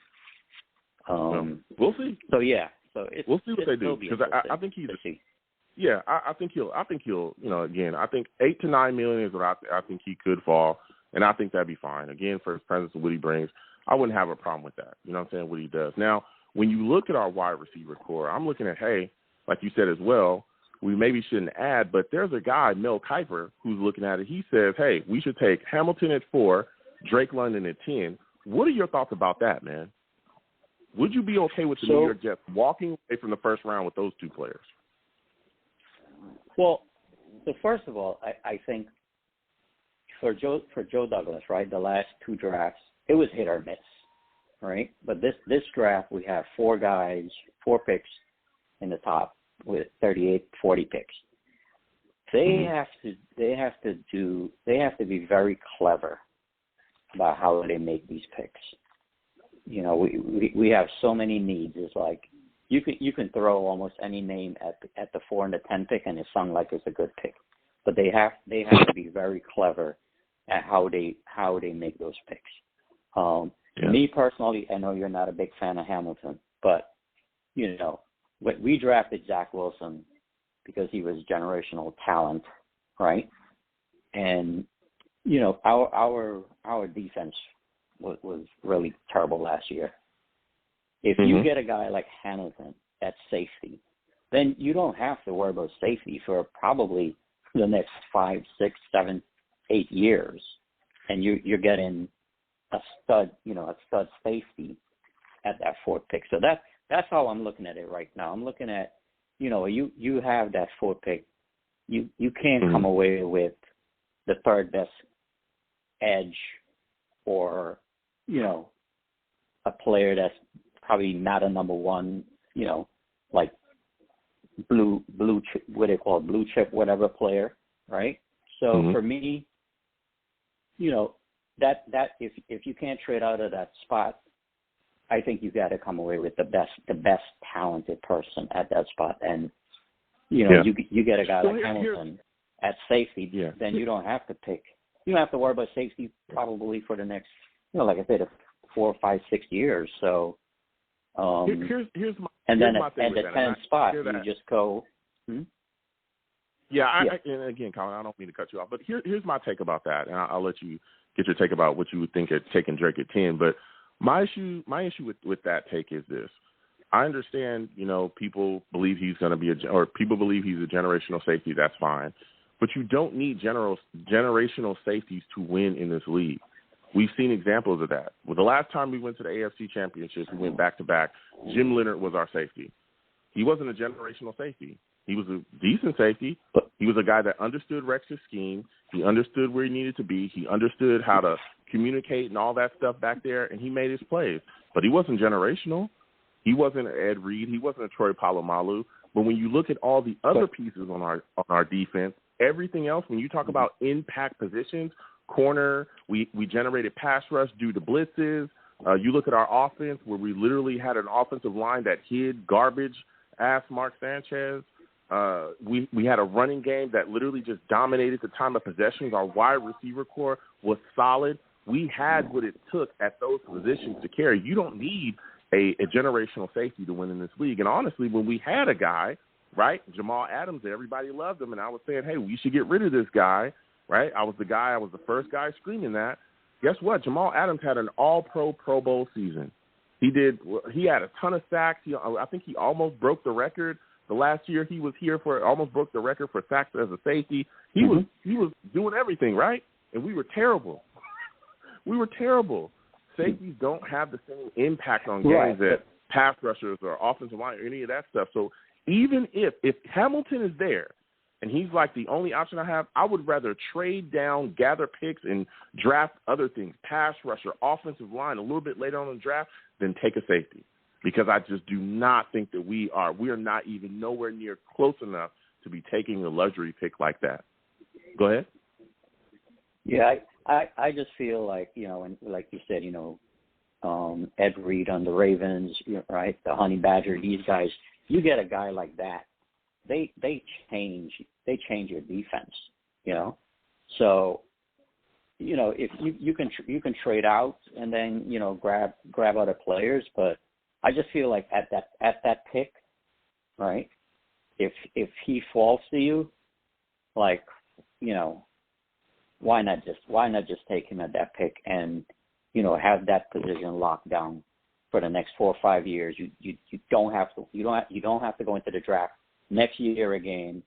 We'll see. So we'll see what they do, because I think he's. Yeah, I think he'll. Again, I think $8 to $9 million is what I think he could fall, and I think that'd be fine. Again, for his presence and what he brings, I wouldn't have a problem with that. You know what I'm saying? What he does. Now, when you look at our wide receiver core, I'm looking at, hey, like you said as well, we maybe shouldn't add, but there's a guy, Mel Kiper, who's looking at it. He says, hey, we should take Hamilton at 4, Drake London at 10. What are your thoughts about that, man? Would you be okay with the New York Jets walking away from the first round with those two players? Well, so first of all, I think for Joe Douglas, right, the last 2 drafts, it was hit or miss, right? But this draft, we have 4 guys, 4 picks in the top with 38, 40 picks. They have to be very clever about how they make these picks. We have so many needs. It's like you can throw almost any name at the 4 and the 10 pick, and it sounds like it's a good pick. But they have to be very clever at how they make those picks. Me personally, I know you're not a big fan of Hamilton, but we drafted Zach Wilson because he was generational talent, right? And our defense was really terrible last year. If you get a guy like Hamilton at safety, then you don't have to worry about safety for probably the next 5, 6, 7, 8 years, and you're getting a stud safety at that 4th pick. So that's how I'm looking at it right now. I'm looking at, you have that 4th pick. You can't come away with the 3rd best edge or, a player that's probably not a number 1, like blue chip, what they call blue chip, whatever player, right? So for me, that if you can't trade out of that spot, I think you got to come away with the best talented person at that spot. And you get a guy like Hamilton at safety, then you don't have to pick. You don't have to worry about safety probably for the next, like I said, 4, 5, 6 years. So, here's my and here's then my thing at the with 10th spot, you just go. And again, Colin, I don't mean to cut you off, but here's my take about that, and I'll let you get your take about what you would think at taking Drake at 10. But my issue with that take is this: I understand, people believe he's going to be people believe he's a generational safety. That's fine, but you don't need generational safeties to win in this league. We've seen examples of that. Well, the last time we went to the AFC Championship, we went back-to-back. Jim Leonard was our safety. He wasn't a generational safety. He was a decent safety. He was a guy that understood Rex's scheme. He understood where he needed to be. He understood how to communicate and all that stuff back there, and he made his plays. But he wasn't generational. He wasn't an Ed Reed. He wasn't a Troy Polamalu. But when you look at all the other pieces on our defense, everything else, when you talk about impact positions, corner, we generated pass rush due to blitzes. You look at our offense where we literally had an offensive line that hid garbage-ass Mark Sanchez. We had a running game that literally just dominated the time of possessions. Our wide receiver core was solid. We had what it took at those positions to carry. You don't need a generational safety to win in this league. And honestly, when we had a guy, right, Jamal Adams, everybody loved him, and I was saying, hey, we should get rid of this guy, right? I was the first guy screaming that. Guess what? Jamal Adams had an all-pro Pro Bowl season. He had a ton of sacks. I think he almost broke the record. The last year he was here almost broke the record for sacks as a safety. He was doing everything, right? And we were terrible. Safeties don't have the same impact on games that pass rushers or offensive line or any of that stuff. So even if Hamilton is there and he's like the only option I have, I would rather trade down, gather picks, and draft other things, pass rusher, offensive line, a little bit later on in the draft, than take a safety. Because I just do not think that we are not even nowhere near close enough to be taking a luxury pick like that. Go ahead. Yeah, I just feel like, and like you said, Ed Reed on the Ravens, right, the Honey Badger, these guys, you get a guy like that, they change your defense, So, if you can trade out and then, grab other players, but I just feel like at that pick, right, if he falls to you, like, why not just take him at that pick and, have that position locked down for the next 4 or 5 years. You don't have to go into the draft next year again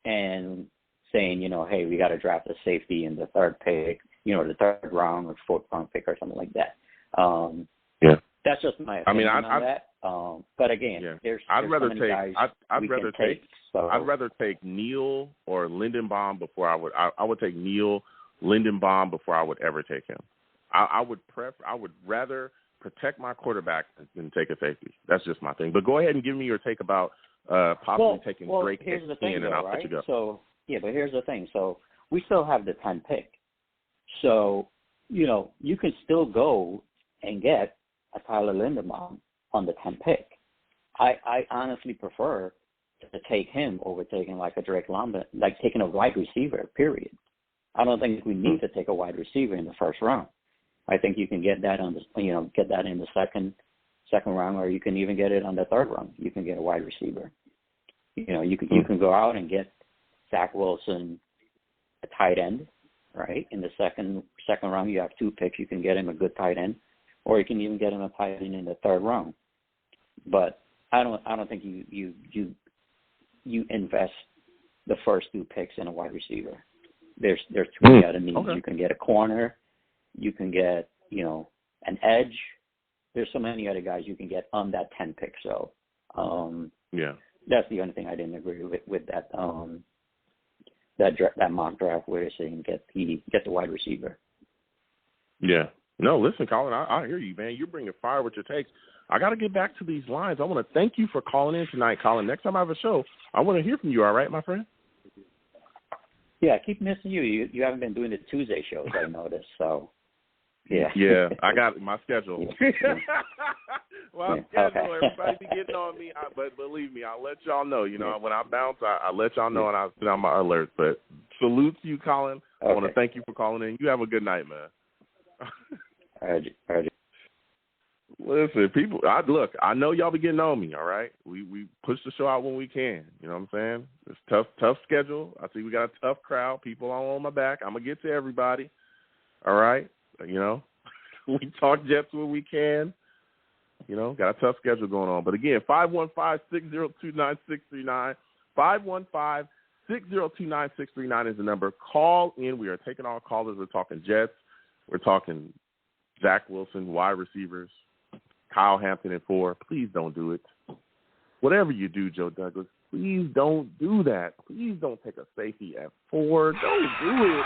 and saying, hey, we got to draft a safety in the third pick, the third round or fourth round pick or something like that. Yeah. That's just my opinion on that. But again, there's I'd rather so many guys I'd rather take Neal or Lindenbaum before I would take Neal, Lindenbaum before I would ever take him. I would rather protect my quarterback than take a safety. That's just my thing. But go ahead and give me your take about possibly taking Drake here's the thing, and I'll let you go. So but here's the thing. So we still have the 10 pick. So you can still go and get a Tyler Linderbaum on the 10 pick. I honestly prefer to take him over taking like a Drake London, like taking a wide receiver, period. I don't think we need to take a wide receiver in the first round. I think you can get that get that in the second round, or you can even get it on the third round. You can get a wide receiver. You can go out and get Zach Wilson, a tight end, right? In the second round, you have 2 picks. You can get him a good tight end, or you can even get him a tight end in the third round. But I don't think you invest the first 2 picks in a wide receiver. There's too many other needs. Okay. You can get a corner, you can get an edge. There's so many other guys you can get on that 10 pick. So that's the only thing I didn't agree with that that mock draft where they're saying get the wide receiver. Yeah. No, listen, Colin, I hear you, man. You're bringing fire with your takes. I got to get back to these lines. I want to thank you for calling in tonight, Colin. Next time I have a show, I want to hear from you, all right, my friend? Yeah, I keep missing you. You haven't been doing the Tuesday shows, I noticed, so, yeah. Yeah, I got my schedule. Well, everybody be getting on me, but believe me, I'll let y'all know. When I bounce, I let y'all know, and I'll put on my alert. But salute to you, Colin. I want to thank you for calling in. You have a good night, man. All right. Listen, people, I know y'all be getting on me, all right? We push the show out when we can, you know what I'm saying? It's tough schedule. I see we got a tough crowd. People all on my back. I'm going to get to everybody, all right? We talk Jets when we can. Got a tough schedule going on. But again, 515-602-9639, 515-602-9639 is the number. Call in. We are taking all callers. We're talking Jets. We're talking Zach Wilson, wide receivers, Kyle Hampton at 4. Please don't do it. Whatever you do, Joe Douglas, please don't do that. Please don't take a safety at 4. Don't do it.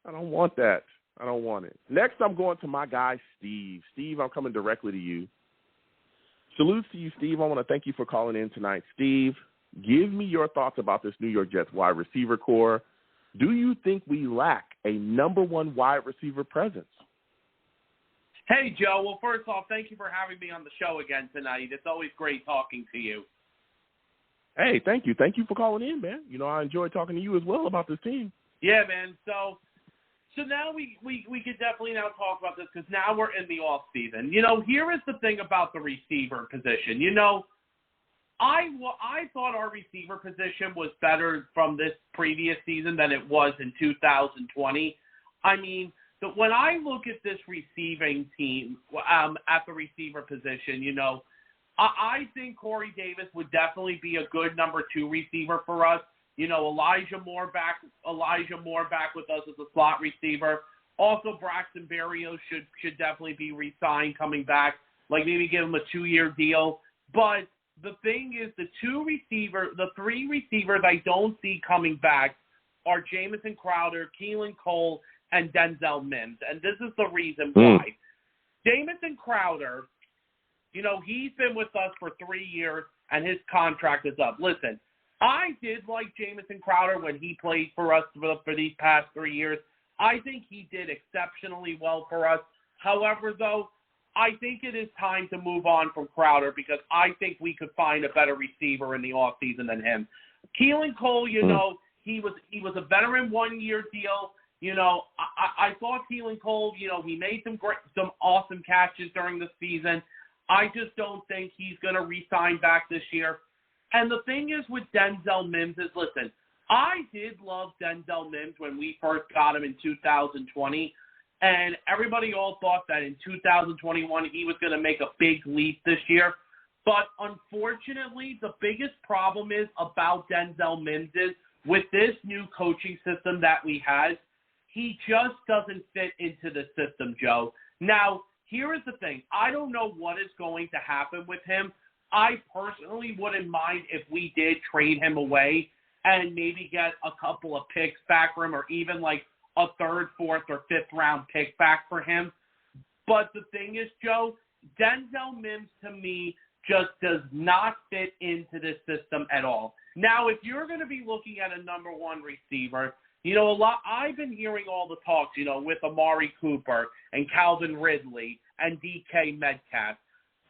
I don't want that. I don't want it. Next, I'm going to my guy, Steve. Steve, I'm coming directly to you. Salutes to you, Steve. I want to thank you for calling in tonight. Steve, give me your thoughts about this New York Jets wide receiver core. Do you think we lack a number 1 wide receiver presence? Hey, Joe. Well, first off, thank you for having me on the show again tonight. It's always great talking to you. Hey, thank you. Thank you for calling in, man. I enjoy talking to you as well about this team. Yeah, man. So now we could definitely now talk about this because now we're in the off season. Here is the thing about the receiver position. I thought our receiver position was better from this previous season than it was in 2020. I mean, when I look at this receiving team at the receiver position, I think Corey Davis would definitely be a good number 2 receiver for us. Elijah Moore back with us as a slot receiver. Also, Braxton Barrios should definitely be re-signed coming back like maybe give him a 2-year deal. But the thing is, the three receivers I don't see coming back are Jamison Crowder, Keelan Cole, and Denzel Mims. And this is the reason why. Jamison Crowder, he's been with us for 3 years, and his contract is up. Listen, I did like Jamison Crowder when he played for us for these past 3 years. I think he did exceptionally well for us. However, though, I think it is time to move on from Crowder because I think we could find a better receiver in the offseason than him. Keelan Cole, he was a veteran 1-year deal. I thought Keelan Cole, he made some awesome catches during the season. I just don't think he's going to re-sign back this year. And the thing is with Denzel Mims is, listen, I did love Denzel Mims when we first got him in 2020. And everybody all thought that in 2021 he was going to make a big leap this year. But unfortunately, the biggest problem is about Denzel Mims is with this new coaching system that we have, he just doesn't fit into the system, Joe. Now, here is the thing. I don't know what is going to happen with him. I personally wouldn't mind if we did trade him away and maybe get a couple of picks back for him or even like a 3rd, 4th, or 5th round pick back for him. But the thing is, Joe, Denzel Mims to me just does not fit into this system at all. Now, if you're going to be looking at a number 1 receiver, I've been hearing all the talks, with Amari Cooper and Calvin Ridley and DK Metcalf.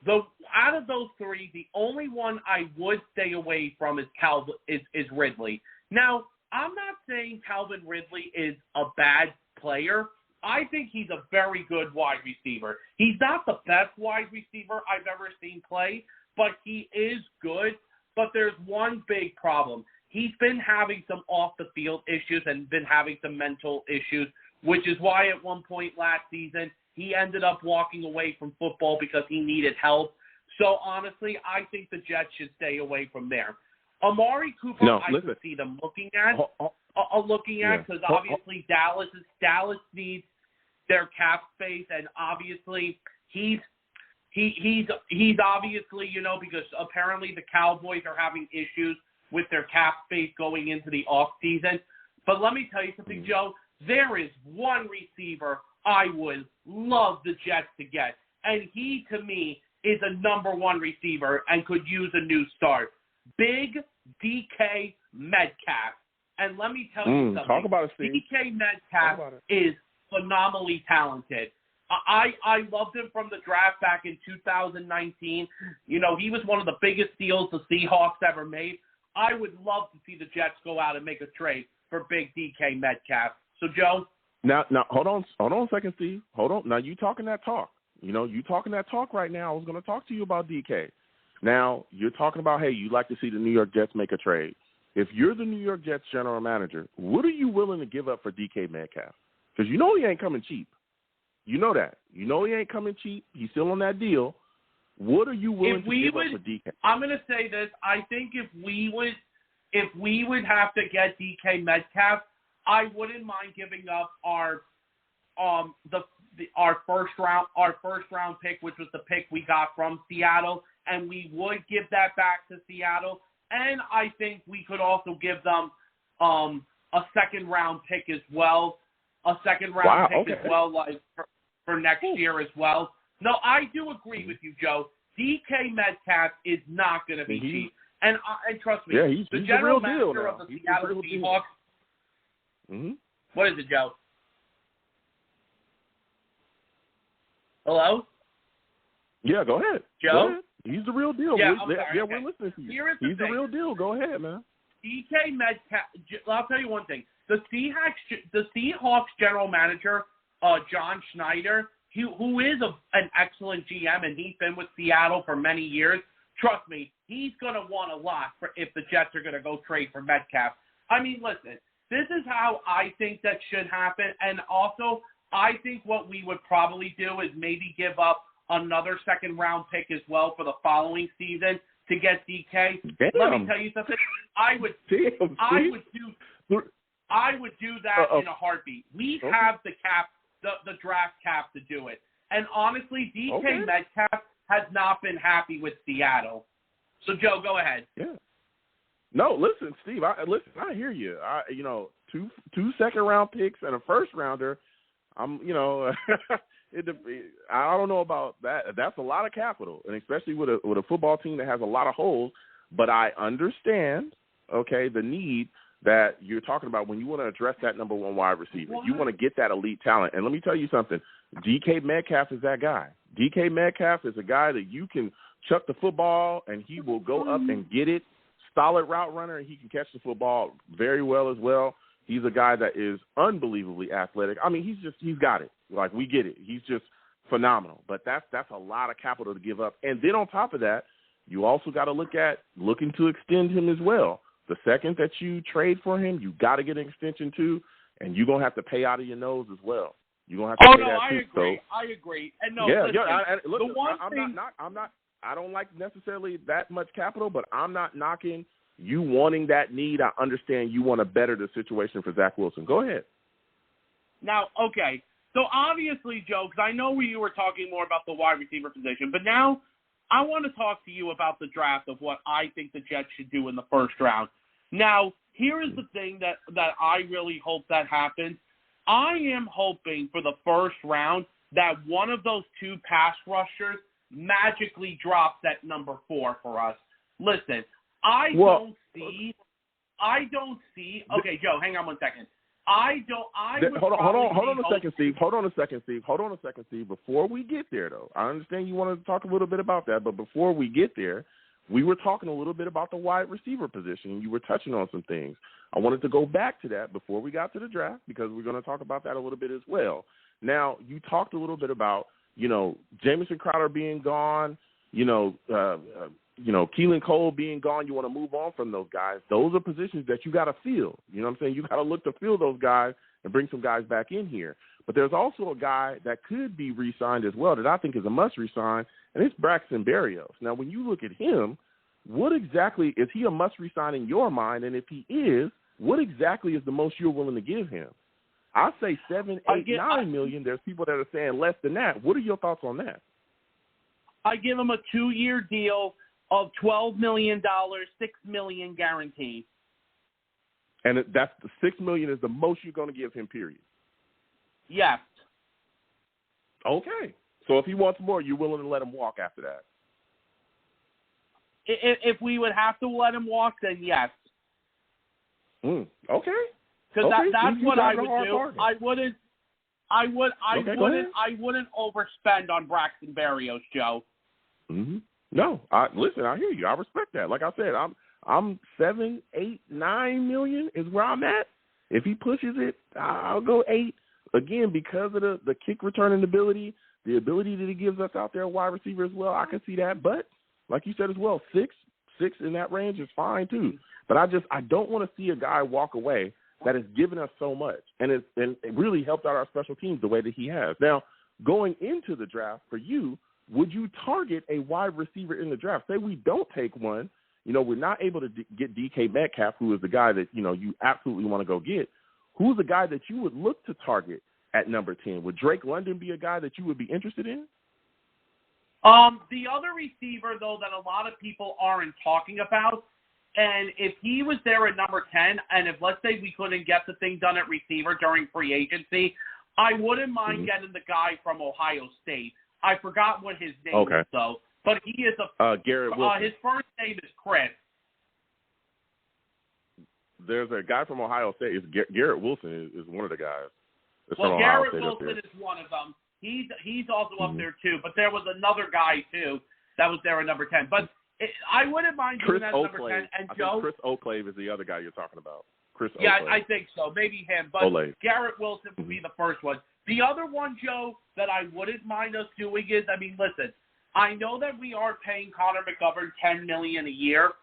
Out of those 3, the only one I would stay away from is Ridley. Now, I'm not saying Calvin Ridley is a bad player. I think he's a very good wide receiver. He's not the best wide receiver I've ever seen play, but he is good. But there's one big problem. He's been having some off-the-field issues and been having some mental issues, which is why at one point last season he ended up walking away from football because he needed help. So, honestly, I think the Jets should stay away from there. Amari Cooper, I could see them looking at because obviously Dallas needs their cap space, and obviously he's obviously because apparently the Cowboys are having issues with their cap space going into the off season. But let me tell you something, Joe. There is one receiver I would love the Jets to get, and he to me is a number 1 receiver and could use a new start. Big DK Metcalf. And let me tell you something. Talk about it, Steve. DK Metcalf is phenomenally talented. I loved him from the draft back in 2019. He was one of the biggest steals the Seahawks ever made. I would love to see the Jets go out and make a trade for big DK Metcalf. So, Joe? Now, hold on a second, Steve. Hold on. Now, you talking that talk. You talking that talk right now. I was going to talk to you about DK. Now, you're talking about, hey, you'd like to see the New York Jets make a trade. If you're the New York Jets general manager, what are you willing to give up for DK Metcalf? Because he ain't coming cheap. You know that. He ain't coming cheap. He's still on that deal. What are you willing to give up for DK? I'm going to say this. I think if we would have to get DK Metcalf, I wouldn't mind giving up our first round pick, which was the pick we got from Seattle, and we would give that back to Seattle. And I think we could also give them a 2nd round pick as well, as well, like for next year as well. No, I do agree with you, Joe. DK Metcalf is not going to be cheap, and trust me, he's the general manager deal of the Seattle Seahawks. Mm-hmm. What is it, Joe? Hello? Yeah, go ahead. Joe? Go ahead. He's the real deal. Yeah, we're listening to you. He's the real deal. Go ahead, man. DK Metcalf, I'll tell you one thing. The Seahawks general manager, John Schneider, who is an excellent GM, and he's been with Seattle for many years, trust me, he's going to want a lot if the Jets are going to go trade for Metcalf. I mean, listen, this is how I think that should happen, and also I think what we would probably do is maybe give up another 2nd round pick as well for the following season to get DK. Damn. Let me tell you something. I would do that in a heartbeat. We have the cap, the draft cap to do it. And honestly, DK Metcalf has not been happy with Seattle. So, Joe, go ahead. Yeah. No, listen, Steve. I hear you. Two second-round picks and a first-rounder. I don't know about that. That's a lot of capital, and especially with a football team that has a lot of holes. But I understand, the need that you're talking about when you want to address that number one wide receiver. You want to get that elite talent. And let me tell you something. DK Metcalf is that guy. DK Metcalf is a guy that you can chuck the football and he will go up and get it. Solid route runner, and he can catch the football very well as well. He's a guy that is unbelievably athletic. I mean, he's got it. Like, we get it. He's just phenomenal. But that's a lot of capital to give up. And then on top of that, you also got to looking to extend him as well. The second that you trade for him, you got to get an extension too, and you're going to have to pay out of your nose as well. You're going to have to pay that too. I agree. And no, I don't like necessarily that much capital, but I'm not knocking you wanting that need. I understand you want to better the situation for Zach Wilson. Go ahead. Now, okay. So obviously, Joe, because I know you were talking more about the wide receiver position, but now I want to talk to you about the draft of what I think the Jets should do in the first round. Now, here is the thing that I really hope that happens. I am hoping for the first round that one of those two pass rushers magically drops at number 4 for us. Listen, I don't see. Okay, Joe, hang on one second. Hold on a second, Steve. Before we get there, though, I understand you wanted to talk a little bit about that, but before we get there, we were talking a little bit about the wide receiver position, and you were touching on some things. I wanted to go back to that before we got to the draft because we're going to talk about that a little bit as well. Now, you talked a little bit about, Jamison Crowder being gone, Keelan Cole being gone. You want to move on from those guys. Those are positions that you got to fill. You know what I'm saying? You got to look to fill those guys and bring some guys back in here. But there's also a guy that could be re-signed as well that I think is a must re-sign, and it's Braxton Barrios. Now, when you look at him, what exactly is he a must re-sign in your mind? And if he is, what exactly is the most you're willing to give him? I say 7, 8, 9 million. There's people that are saying less than that. What are your thoughts on that? I give him a 2-year deal of $12 million, $6 million guaranteed. And that's the $6 million is the most you're going to give him, period. Yes. Okay. So if he wants more, you're willing to let him walk after that? If we would have to let him walk, then yes. Okay. Because that's what I would do. I wouldn't overspend on Braxton Barrios, Joe. Mm-hmm. No, I hear you. I respect that. Like I said, I'm 7, 8, 9 million is where I'm at. If he pushes it, I'll go 8. Again, because of the kick returning ability, the ability that he gives us out there, wide receiver as well, I can see that. But like you said as well, 6 in that range is fine too. But I don't want to see a guy walk away that has given us so much and it really helped out our special teams the way that he has. Now, going into the draft for you, would you target a wide receiver in the draft? Say we don't take one, we're not able to get DK Metcalf, who is the guy that, you absolutely want to go get. Who's the guy that you would look to target at number 10? Would Drake London be a guy that you would be interested in? The other receiver, though, that a lot of people aren't talking about, and if he was there at number 10, and if, let's say, we couldn't get the thing done at receiver during free agency, I wouldn't mind getting the guy from Ohio State. I forgot what his name is, though, but he is Garrett Wilson. His first name is Chris. There's a guy from Ohio State. Garrett Wilson is one of the guys. Garrett Wilson is one of them. He's also up there, too. But there was another guy, too, that was there at number 10. But I wouldn't mind doing that at number 10. And Joe, Chris Oakley is the other guy you're talking about. Yeah, I think so. Maybe him. But Garrett Wilson would be the first one. The other one, Joe, that I wouldn't mind us doing is, listen, I know that we are paying Connor McGovern $10 million a year,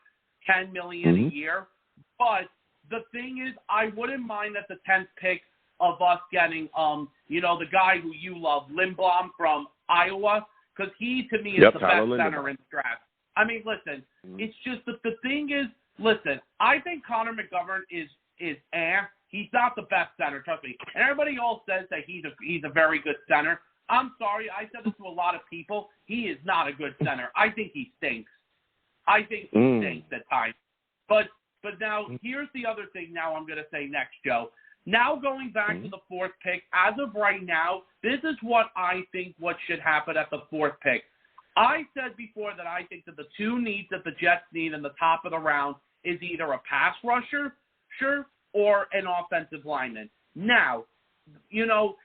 but the thing is, I wouldn't mind at the 10th pick of us getting, the guy who you love, Lindblom from Iowa, because he, to me, is the best center in the draft. Listen, it's just that the thing is, I think Connor McGovern is he's not the best center, trust me. And everybody else says that he's a very good center. I'm sorry, I said this to a lot of people. He is not a good center. I think he stinks. I think he stinks at times. But now, here's the other thing now I'm going to say next, Joe. Now going back to the fourth pick, as of right now, this is what I think what should happen at the fourth pick. I said before that I think that the two needs that the Jets need in the top of the round is either a pass rusher, or an offensive lineman. Now, you know,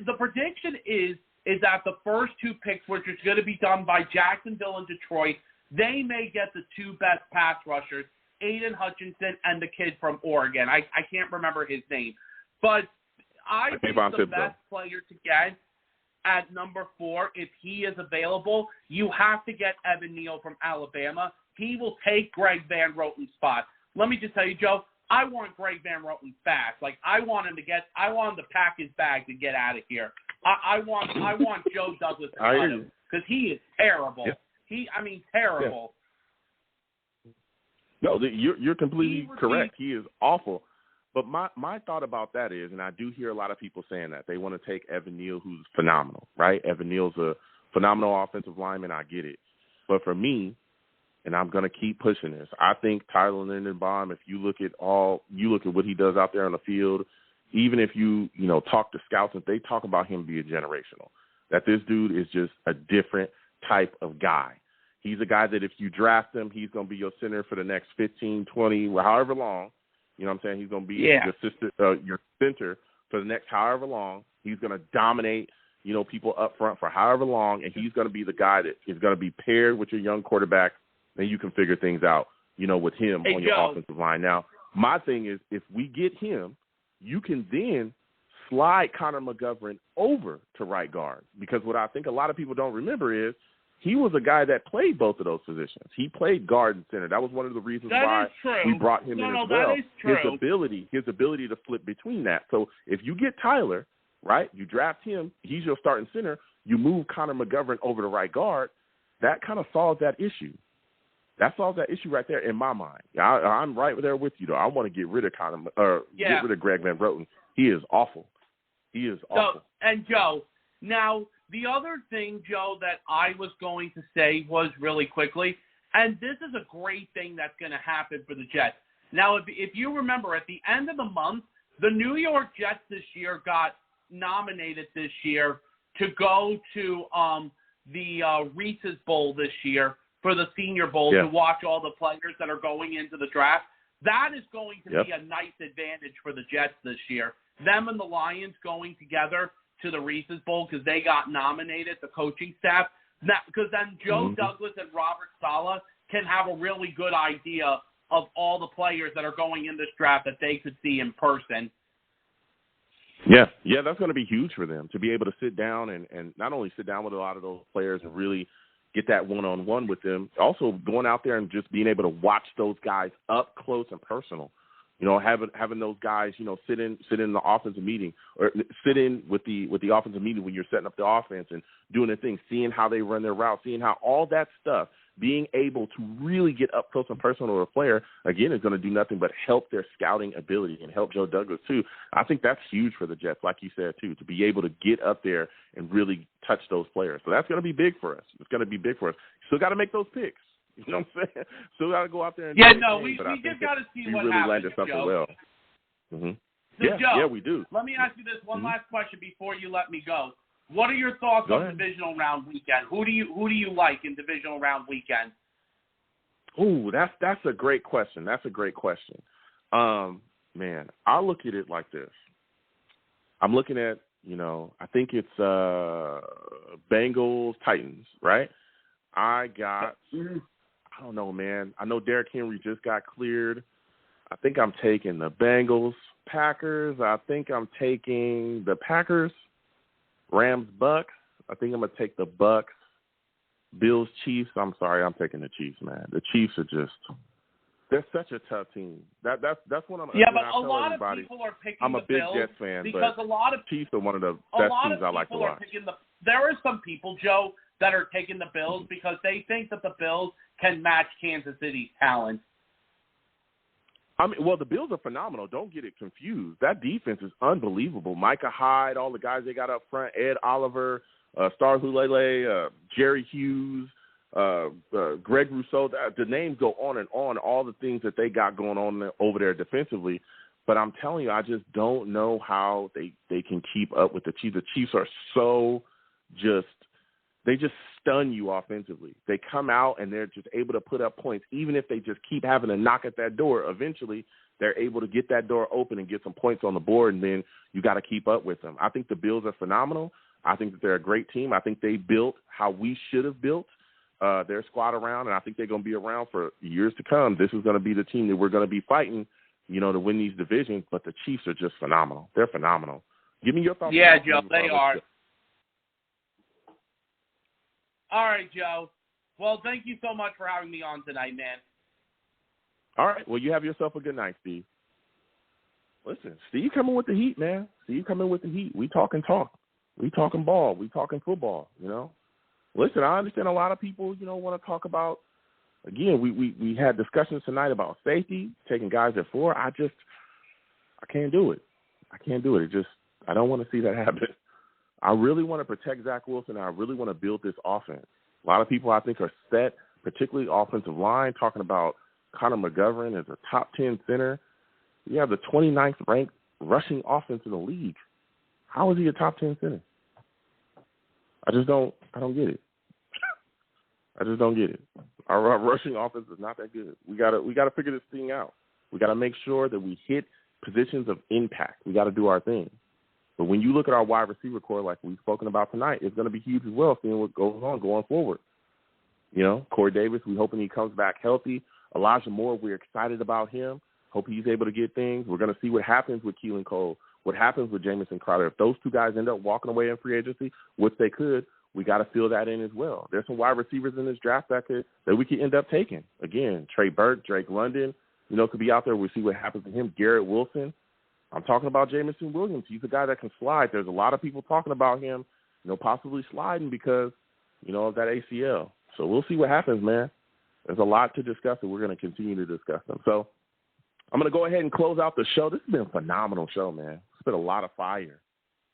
the prediction is that the first two picks, which is going to be done by Jacksonville and Detroit, they may get the two best pass rushers, Aiden Hutchinson and the kid from Oregon. I can't remember his name. But I think the best player to get at number 4, if he is available, you have to get Evan Neal from Alabama. He will take Greg Van Roten's spot. Let me just tell you, Joe, I want Greg Van Roten fast. Like, I want him to pack his bag to get out of here. I want Joe Douglas to cut him because he is terrible. Yeah. Terrible. Yeah. No, you're completely correct. He is awful. But my thought about that is, and I do hear a lot of people saying that, they want to take Evan Neal, who's phenomenal, right? Evan Neal's a phenomenal offensive lineman. I get it. But for me, and I'm going to keep pushing this, I think Tyler Linderbaum, if you look at what he does out there on the field, even if you talk to scouts, and they talk about him being generational, that this dude is just a different type of guy. He's a guy that if you draft him, he's going to be your center for the next 15, 20, however long. You know what I'm saying? He's going to be your center for the next however long. He's going to dominate, people up front for however long, and he's going to be the guy that is going to be paired with your young quarterback, and you can figure things out, with him on your offensive line. Now, my thing is, if we get him, you can then slide Connor McGovern over to right guard, because what I think a lot of people don't remember is he was a guy that played both of those positions. He played guard and center. That was one of the reasons why we brought him in as well. His ability to flip between that. So if you get Tyler, right, you draft him, he's your starting center, you move Connor McGovern over to right guard, that kind of solves that issue. That solves that issue right there in my mind. I'm right there with you, though. I want to get rid of get rid of Greg Van Roten. He is awful. He is awful. And Joe, now the other thing, Joe, that I was going to say was really quickly, and this is a great thing that's going to happen for the Jets. Now, if you remember, at the end of the month, the New York Jets this year got nominated this year to go to the Reese's Bowl this year for the Senior Bowl to watch all the players that are going into the draft. That is going to be a nice advantage for the Jets this year. Them and the Lions going together to the Reese's Bowl because they got nominated, the coaching staff. Because then Joe Douglas and Robert Saleh can have a really good idea of all the players that are going in this draft that they could see in person. Yeah, that's going to be huge for them to be able to sit down and not only sit down with a lot of those players and really get that one-on-one with them, also going out there and just being able to watch those guys up close and personal. Having those guys, sit in the offensive meeting or sit in with the offensive meeting when you're setting up the offense and doing the thing, seeing how they run their route, seeing how all that stuff, being able to really get up close and personal with a player, again, is going to do nothing but help their scouting ability and help Joe Douglas too. I think that's huge for the Jets, like you said too, to be able to get up there and really touch those players. So that's going to be big for us. It's going to be big for us. Still got to make those picks. You know what I'm saying? Still got to go out there and we just got to see what really happens, landed something Joe. well. Mm-hmm. So Joe, we do. Let me ask you this one last question before you let me go. What are your thoughts on divisional round weekend? Who do you like in divisional round weekend? Ooh, that's a great question. Man, I look at it like this. I'm looking at, I think it's Bengals Titans, right? I don't know, man. I know Derrick Henry just got cleared. I think I'm taking the Bengals, Packers. I think I'm taking the Packers, Rams, Bucks. I think I'm going to take the Bucks, Bills, Chiefs. I'm sorry, I'm taking the Chiefs, man. The Chiefs are they're such a tough team. That's what I'm. Yeah, but a lot of people are picking the Bills. I'm a big Jets fan, because but a lot of Chiefs are one of the best teams I like to watch. There are some people, Joe, that are taking the Bills because they think that the Bills can match Kansas City's talent. I mean, well, the Bills are phenomenal. Don't get it confused. That defense is unbelievable. Micah Hyde, all the guys they got up front, Ed Oliver, Star Hulele, Jerry Hughes, Greg Rousseau. The names go on and on, all the things that they got going on over there defensively. But I'm telling you, I just don't know how they can keep up with the Chiefs. The Chiefs are so they just stun you offensively. They come out and they're just able to put up points. Even if they just keep having to knock at that door, eventually they're able to get that door open and get some points on the board, and then you got to keep up with them. I think the Bills are phenomenal. I think that they're a great team. I think they built how we should have built their squad around, and I think they're going to be around for years to come. This is going to be the team that we're going to be fighting, to win these divisions, but the Chiefs are just phenomenal. They're phenomenal. Give me your thoughts. Yeah, Joe, they are. All right, Joe. Well, thank you so much for having me on tonight, man. All right. Well, you have yourself a good night, Steve. Listen, Steve coming with the heat, man. Steve coming with the heat. We talking talk. We talking ball. We talking football, Listen, I understand a lot of people, want to talk about, again, we had discussions tonight about safety, taking guys at 4. I can't do it. I don't want to see that happen. I really want to protect Zach Wilson, and I really want to build this offense. A lot of people, I think, are set, particularly offensive line, talking about Connor McGovern as a top 10 center. You have the 29th ranked rushing offense in the league. How is he a top 10 center? I don't get it. I just don't get it. Our rushing offense is not that good. We gotta figure this thing out. We gotta make sure that we hit positions of impact. We gotta do our thing. But when you look at our wide receiver core, like we've spoken about tonight, it's going to be huge as well, seeing what goes on going forward. Corey Davis, we're hoping he comes back healthy. Elijah Moore, we're excited about him. Hope he's able to get things. We're going to see what happens with Keelan Cole, what happens with Jamison Crowder. If those two guys end up walking away in free agency, which they could, we got to fill that in as well. There's some wide receivers in this draft that we could end up taking. Again, Trey Burke, Drake London, could be out there. We'll see what happens to him. Garrett Wilson. I'm talking about Jameson Williams. He's a guy that can slide. There's a lot of people talking about him, possibly sliding because, of that ACL. So we'll see what happens, man. There's a lot to discuss, and we're going to continue to discuss them. So I'm going to go ahead and close out the show. This has been a phenomenal show, man. It's been a lot of fire.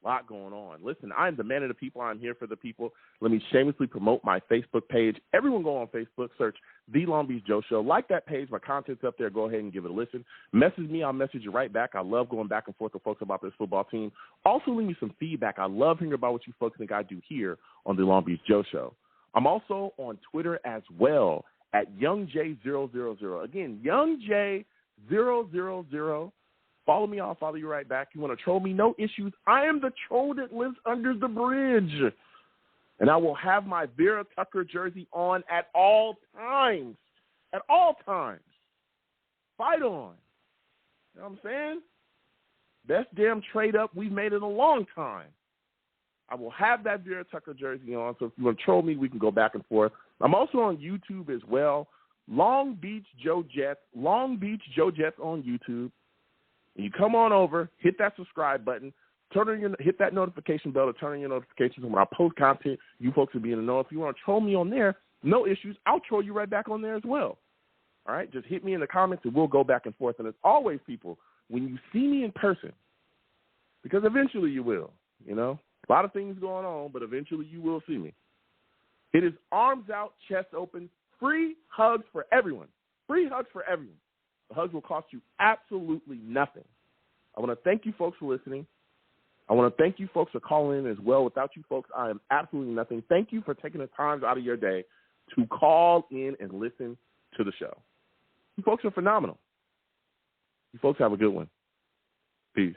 A lot going on. Listen, I'm the man of the people. I'm here for the people. Let me shamelessly promote my Facebook page. Everyone go on Facebook, search The Long Beach Joe Show. Like that page. My content's up there. Go ahead and give it a listen. Message me. I'll message you right back. I love going back and forth with folks about this football team. Also, leave me some feedback. I love hearing about what you folks think I do here on The Long Beach Joe Show. I'm also on Twitter as well at YoungJ000. Again, YoungJ000. Follow me, I'll follow you right back. You want to troll me? No issues. I am the troll that lives under the bridge. And I will have my Vera Tucker jersey on at all times. At all times. Fight on. You know what I'm saying? Best damn trade up we've made in a long time. I will have that Vera Tucker jersey on, so if you want to troll me, we can go back and forth. I'm also on YouTube as well. Long Beach Joe Jets on YouTube. And you come on over, hit that subscribe button, hit that notification bell to turn on your notifications. When I post content, you folks will be in the know. If you want to troll me on there, no issues. I'll troll you right back on there as well. All right? Just hit me in the comments, and we'll go back and forth. And as always, people, when you see me in person, because eventually you will, a lot of things going on, but eventually you will see me. It is arms out, chest open, free hugs for everyone. Free hugs for everyone. The hugs will cost you absolutely nothing. I want to thank you folks for listening. I want to thank you folks for calling in as well. Without you folks, I am absolutely nothing. Thank you for taking the time out of your day to call in and listen to the show. You folks are phenomenal. You folks have a good one. Peace.